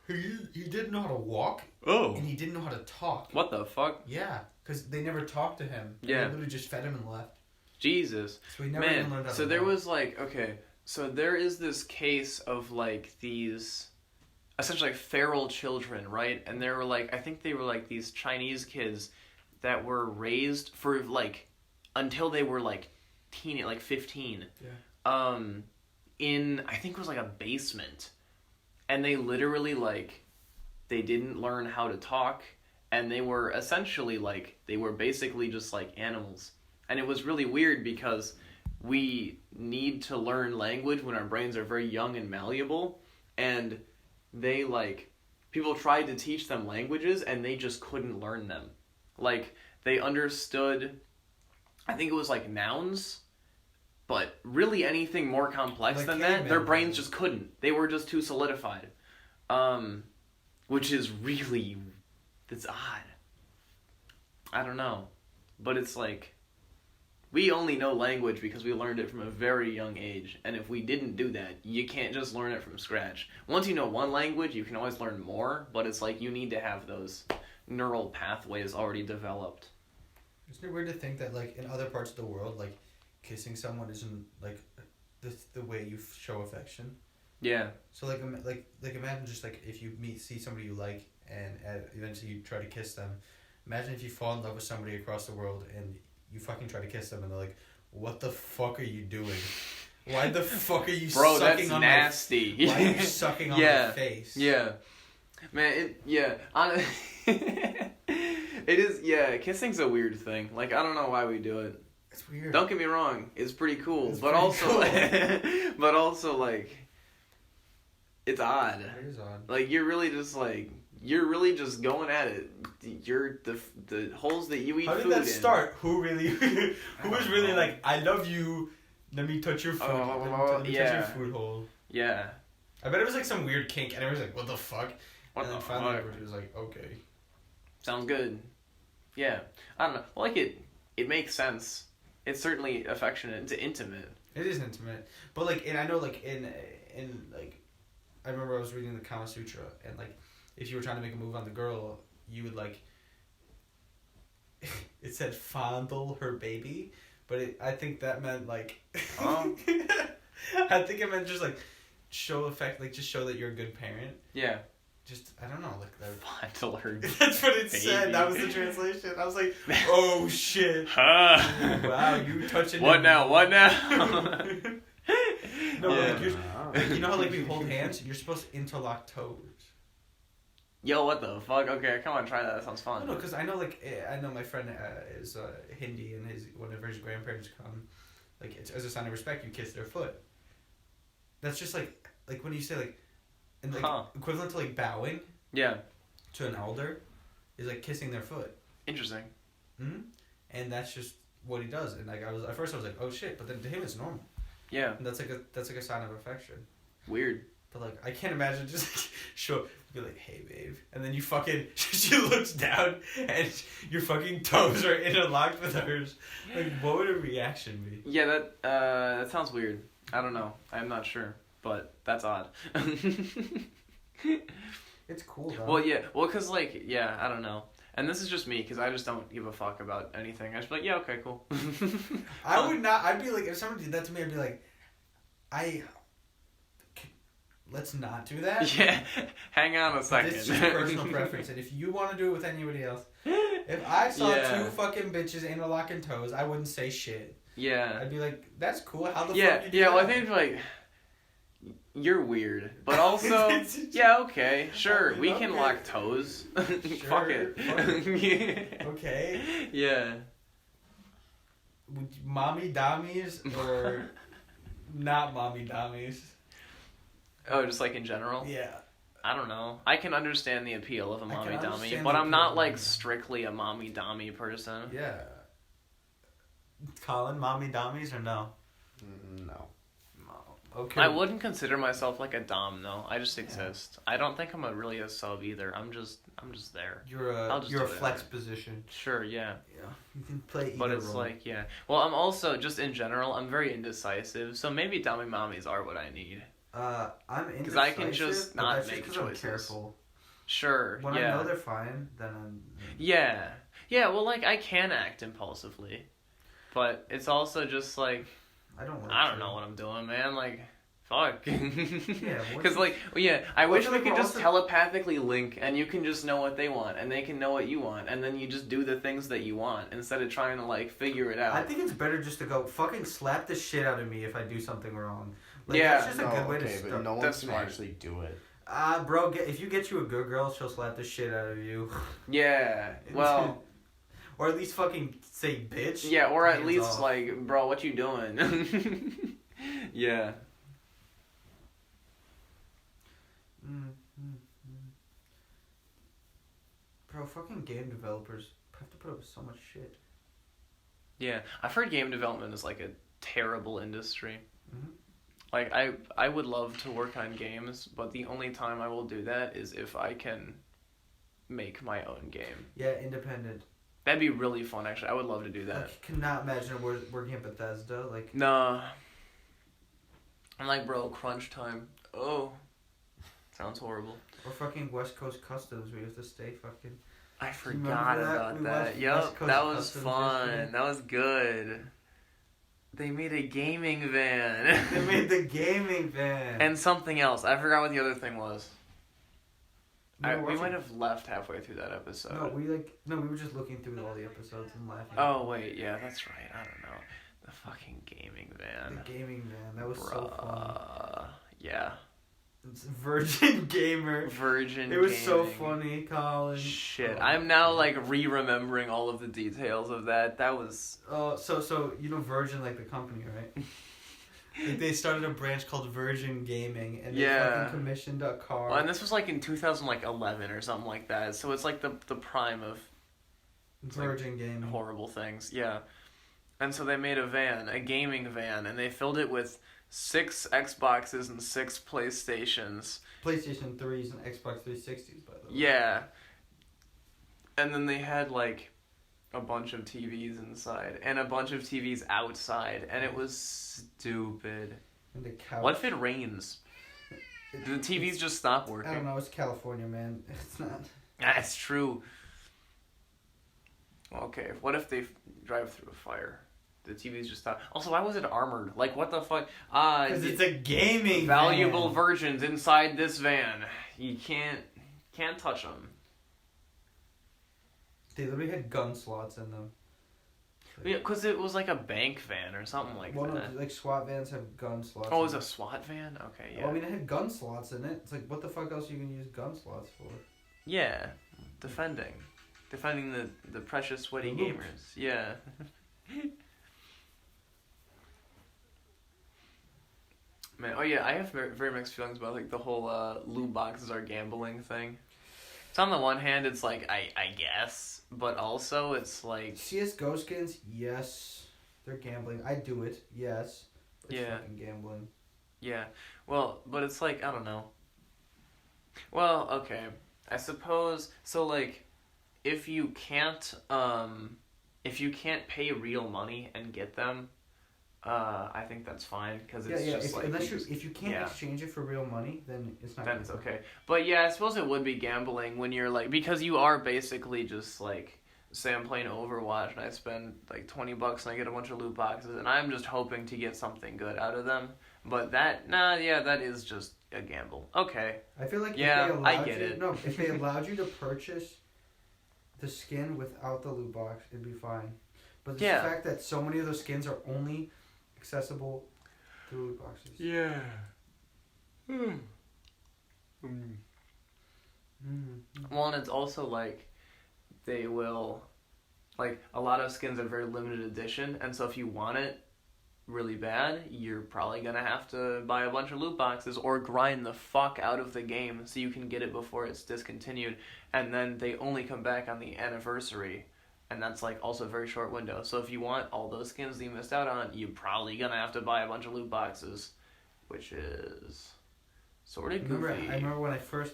He didn't know how to walk. Oh. And he didn't know how to talk. What the fuck? Yeah, because they never talked to him. Yeah. They literally just fed him and left. Jesus. So he never even learned how to so there walk. was like, okay, so there is this case of like these essentially like feral children, right? And there were like, I think they were like these Chinese kids that were raised for like until they were like 15. Yeah. In I think it was like a basement. And they literally like they didn't learn how to talk, and they were essentially like they were basically just like animals. And it was really weird because we need to learn language when our brains are very young and malleable, and they like people tried to teach them languages and they just couldn't learn them. Like they understood, I think it was like nouns, but really anything more complex like than that, their brains just couldn't. They were just too solidified. Which is really, it's odd. I don't know. But it's like, we only know language because we learned it from a very young age. And if we didn't do that, you can't just learn it from scratch. Once you know one language, you can always learn more. But it's like, you need to have those neural pathways already developed. Isn't it weird to think that like in other parts of the world, like kissing someone isn't like the way you show affection? Yeah. So like imagine just like if you see somebody you like and eventually you try to kiss them. Imagine if you fall in love with somebody across the world and you fucking try to kiss them and they're like, "What the fuck are you doing? Why the fuck are you Bro, sucking that's on nasty. Why are you sucking on my face?" Yeah. Man, it is, yeah, kissing's a weird thing. Like, I don't know why we do it. It's weird. Don't get me wrong, it's pretty cool. It's but pretty also, cool. but also, like, it's odd. It is odd. Like, you're really just going at it. You're the holes that you eat food in. How did that start? Who was really like, "I love you, let me touch your food, let me touch your food hole." Yeah. I bet it was like some weird kink and everyone's like, "What the fuck?" What and then the finally fuck? everybody was like, "Okay." Sounds good. Yeah. I don't know. Like, it makes sense. It's certainly affectionate. It's intimate. It is intimate. But like, and I know like in like, I remember I was reading the Kama Sutra and like, if you were trying to make a move on the girl, you would like, it said fondle her baby, but I think that meant like, I think it meant just like show affect, like just show that you're a good parent. Yeah. just I don't know, like that. Fondler. That's what it baby. said. That was the translation. I was like, oh shit. Wow, you touching. What now? What now? No, Yeah. like you know how like we hold hands? You're supposed to interlock toes. Yo, what the fuck? Okay, come on, try that. That sounds fun. No, because I know my friend is Hindi, and whenever his grandparents come, like it's as a sign of respect, you kiss their foot. That's just like when you say like, and like equivalent to like bowing. Yeah. To an elder, is like kissing their foot. Interesting. Mm-hmm. And that's just what he does. And like at first I was like, oh shit, but then to him it's normal. Yeah. And that's like a sign of affection. Weird. But like I can't imagine just like be like, hey babe, and then you fucking she looks down and your fucking toes are interlocked with hers. Like what would a reaction be? Yeah, that sounds weird. I don't know. I'm not sure, but that's odd. It's cool though. Well, yeah. Well, cause like I don't know. And this is just me, cause I just don't give a fuck about anything. I just be like, yeah, okay, cool. I would not. I'd be like, if someone did that to me, I'd be like, let's not do that. Yeah, hang on a second. It's just personal preference, and if you want to do it with anybody else, if I saw two fucking bitches interlocking toes, I wouldn't say shit. Yeah. I'd be like, that's cool. How the fuck you do Yeah, well, that? I think like you're weird, but also yeah, okay, sure, we can lock toes. Fuck it. Okay. Yeah. Mommy dummies or not mommy dummies? Oh, just like in general? Yeah. I don't know. I can understand the appeal of a mommy dummy, understand but the I'm appeal not of like mommy. strictly a mommy dummy person. Yeah. Colin, mommy dummies or no? No. Okay. I wouldn't consider myself like a dom though. I just exist. I don't think I'm really a sub either. I'm just there. You're a flex position. Sure, yeah. Yeah. You can play either But it's role. like, yeah. Well, I'm also just in general, I'm very indecisive. So maybe dummy mommies are what I need. I'm indecisive. Because I can just not that's make just 'cause choices. I'm careful. Sure. When yeah. I know they're fine, then I'm. Yeah. Yeah. Well, like I can act impulsively, but it's also just like I don't know what I'm doing, man. Like, fuck. Yeah. Because like, I wish we like could we're just also- telepathically link, and you can just know what they want, and they can know what you want, and then you just do the things that you want instead of trying to like figure it out. I think it's better just to go fucking slap the shit out of me if I do something wrong. Like, Yeah. That's just a good way to start. But no one That's can smart. actually do it. Bro, if you get you a good girl, she'll slap the shit out of you. Yeah. Well. Or at least fucking say bitch. Yeah, or at Hands least off. like, bro, what you doing? Yeah. Bro, fucking game developers have to put up with so much shit. Yeah, I've heard game development is like a terrible industry. Mm-hmm. Like I would love to work on games, but the only time I will do that is if I can make my own game. Yeah, independent. That'd be really fun, actually. I would love to do that. I cannot imagine working at Bethesda. Like, Nah. I'm like, bro, crunch time. Oh. Sounds horrible. or fucking West Coast Customs. We have to stay fucking. I remember forgot that? about We that. watched Yep, West Coast that was Customs fun. yesterday. That was good. They made a gaming van. They made the gaming van. And something else. I forgot what the other thing was. We were We watching- might have left halfway through that episode. No, we were just looking through all the episodes and laughing. Oh, wait, yeah, that's right. I don't know. The fucking gaming van. The gaming van. That was so fun. Yeah. It's Virgin Gamer. Virgin It was so Gaming. funny, Colin. Shit. Oh. I'm now, like, re-remembering all of the details of that. That was... So you know Virgin, like the company, right? Like they started a branch called Virgin Gaming, and they fucking commissioned a car. Well, and this was, like, in 2011 or something like that. So it's, like, the prime of... Virgin Gaming. Horrible things, yeah. And so they made a van, a gaming van, and they filled it with 6 Xboxes and 6 PlayStations. PlayStation 3s and Xbox 360s, by the way. Yeah. And then they had, like, a bunch of TVs inside, and a bunch of TVs outside, and it was stupid. And the couch. What if it rains? Do the TVs just stop working? I don't know, it's California, man. It's not. That's true. Okay, what if they drive through a fire? The TVs just stop. Also, why was it armored? Like, what the fuck? Because it's a gaming valuable van. virgins inside this van. You can't Can't touch them. They literally had gun slots in them. Yeah, because it was like a bank van or something like Well, that. no, like SWAT vans have gun slots. Oh, it was a SWAT van? Okay, yeah. Well, I mean, it had gun slots in it. It's like, what the fuck else are you gonna use gun slots for? Yeah, defending the precious sweaty The loops. gamers. Yeah. Man, oh yeah, I have very mixed feelings about like the whole loot boxes are gambling thing. So on the one hand, it's like I guess, but also it's like CS:GO skins, yes, they're gambling. I do it, yes. It's Yeah. fucking gambling. yeah. Well, but it's like I don't know. Well, okay, I suppose so. Like, if you can't pay real money and get them, I think that's fine because it's just If, like if you can't exchange it for real money, then it's not. then it's okay. But yeah, I suppose it would be gambling when you're like because you are basically just like say I'm playing Overwatch and I spend like $20 and I get a bunch of loot boxes and I'm just hoping to get something good out of them. But that is just a gamble. Okay. I feel like Yeah, if they allowed I get you, it. No, if they allowed you to purchase the skin without the loot box, it'd be fine. But the fact that so many of those skins are only accessible through loot boxes. Yeah. Well, and it's also like they will, like a lot of skins are very limited edition, and so if you want it really bad, you're probably gonna have to buy a bunch of loot boxes or grind the fuck out of the game so you can get it before it's discontinued, and then they only come back on the anniversary. And that's like also a very short window. So if you want all those skins that you missed out on, you're probably gonna have to buy a bunch of loot boxes, which is sort of goofy. I remember when I first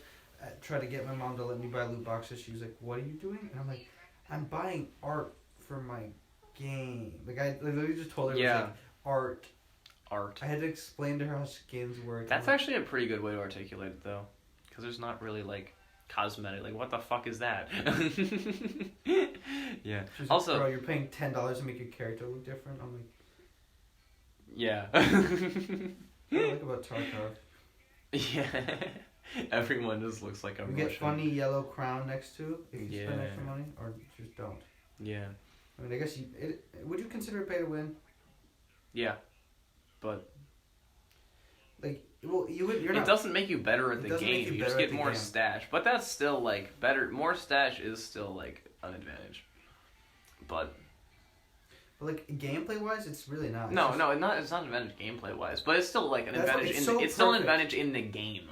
tried to get my mom to let me buy loot boxes. She was like, "What are you doing?" And I'm like, "I'm buying art for my game." Like I literally just told her it was like art. I had to explain to her how skins work. That's actually a pretty good way to articulate it though, because there's not really like cosmetic. Like what the fuck is that? Yeah. She's like, Also, bro, you're paying $10 to make your character look different. I'm like, yeah. what I like about Tarkov. Yeah. Everyone just looks like a You Russian. get funny yellow crown next to if you spend extra money, or just don't. Yeah. I mean, I guess would you consider it pay to win? Yeah. But like, well, you're not. it doesn't make you better at the doesn't make game. you You just better at get the more game. stash. But that's still like better. More stash is still like an advantage. But like gameplay wise, it's really not. no, it's not an advantage gameplay wise. But it's still like an advantage. It's still an advantage in the game.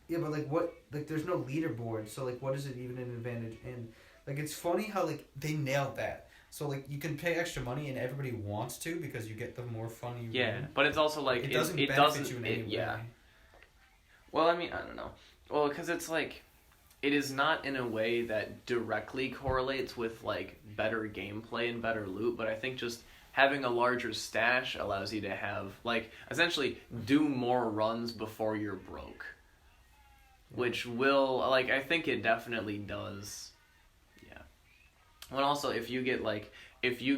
Yeah, but like what? Like there's no leaderboard, so like what is it even an advantage in? Like it's funny how like they nailed that. So like you can pay extra money and everybody wants to because you get the more fun you win. But it's also like it doesn't benefit you in any way. Yeah. Well, I mean, I don't know. Well, because it's like, it is not in a way that directly correlates with like better gameplay and better loot, but I think just having a larger stash allows you to have like essentially do more runs before you're broke. Which will, like, I think it definitely does. Yeah. Well, also, if you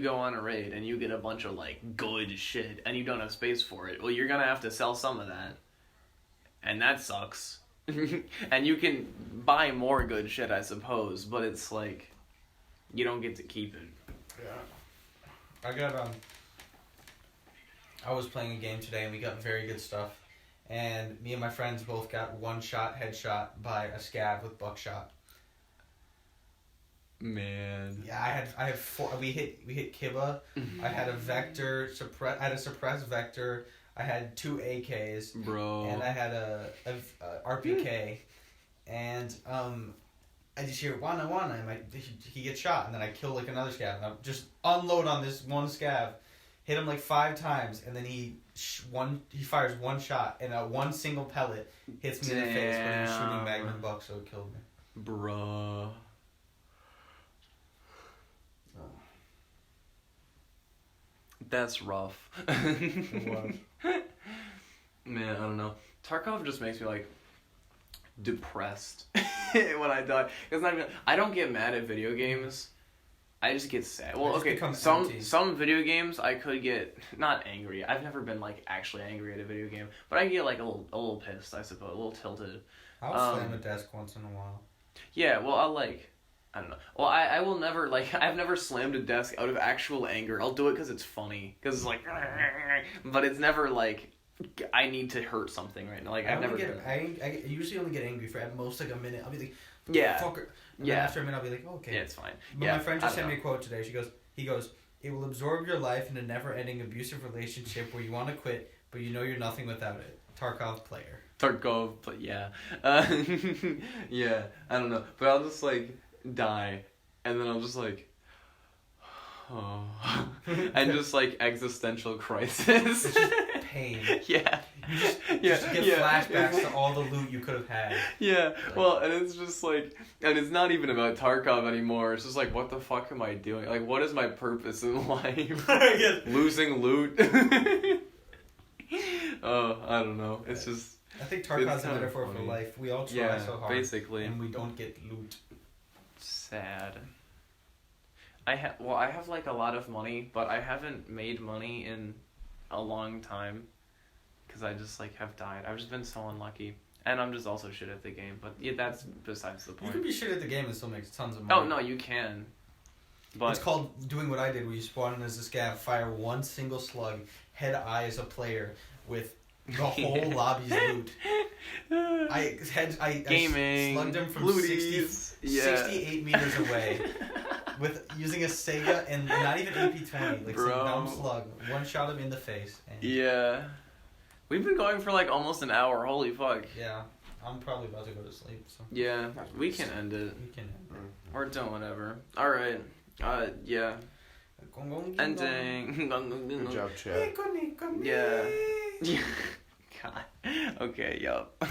go on a raid and you get a bunch of, like, good shit and you don't have space for it, well, you're gonna have to sell some of that. And that sucks. And you can buy more good shit, I suppose, but it's like, you don't get to keep it. Yeah. I was playing a game today and we got very good stuff. And me and my friends both got one shot headshot by a scav with buckshot. Man. Yeah, I had four. We hit Kiba. I had a vector suppress. I had a suppressed vector. I had 2 AKs. Bro. And I had a RPK. And I just hear wana, and he gets shot, and then I kill like another scav, and I just unload on this one scav, hit him like 5 times, and then he fires one shot, and one single pellet hits me in the face, but he was shooting Magnum Buck, so it killed me. Bruh. That's rough. It was. Man, I don't know. Tarkov just makes me like depressed when I die. It's not even, I don't get mad at video games. I just get sad. Well, okay, some video games I could get not angry. I've never been like actually angry at a video game, but I get like a little pissed, I suppose, a little tilted. I'll slam a desk once in a while. Yeah, well, I'll like, I don't know. Well, I will never, like, I've never slammed a desk out of actual anger. I'll do it because it's funny. Because it's like, but it's never like, I need to hurt something right now. Like, I've never done it. I usually only get angry for at most like a minute. I'll be like, Yeah. fucker. And Yeah. then after a minute, I'll be like, oh, okay. Yeah, it's fine. But Yeah, my friend I just don't sent me know. a quote today. He goes, it will absorb your life in a never-ending abusive relationship where you want to quit, but you know you're nothing without it. Tarkov player. Tarkov, but yeah. Yeah, I don't know. But I'll just, like, die. And then I'll just, like, oh. And just, like, existential crisis. It's just pain. Yeah. You just get flashbacks to all the loot you could have had. Yeah, well, and it's just like, and it's not even about Tarkov anymore. It's just like, what the fuck am I doing? Like, what is my purpose in life? Losing loot? Oh, I don't know. It's just... I think Tarkov's a metaphor for life. We all try so hard. Basically. And we don't get loot. Sad. I have like a lot of money, but I haven't made money in a long time. Because I just like have died. I've just been so unlucky. And I'm just also shit at the game. But yeah, that's besides the point. You can be shit at the game and still make tons of money. Oh, no, you can. But it's called doing what I did, where you spawn in as a scav, fire one single slug, head eye as a player, with the whole lobby's loot. I slugged him from 68 meters away with using a Sega and not even AP-20, like some dumb slug. One shot him in the face. And yeah. We've been going for like almost an hour. Holy fuck. Yeah. I'm probably about to go to sleep. So. Yeah, we can end it. We can end it. Or don't, whatever. Alright. Yeah. Ending. Good job, Chad. Yeah. God. Okay, yup.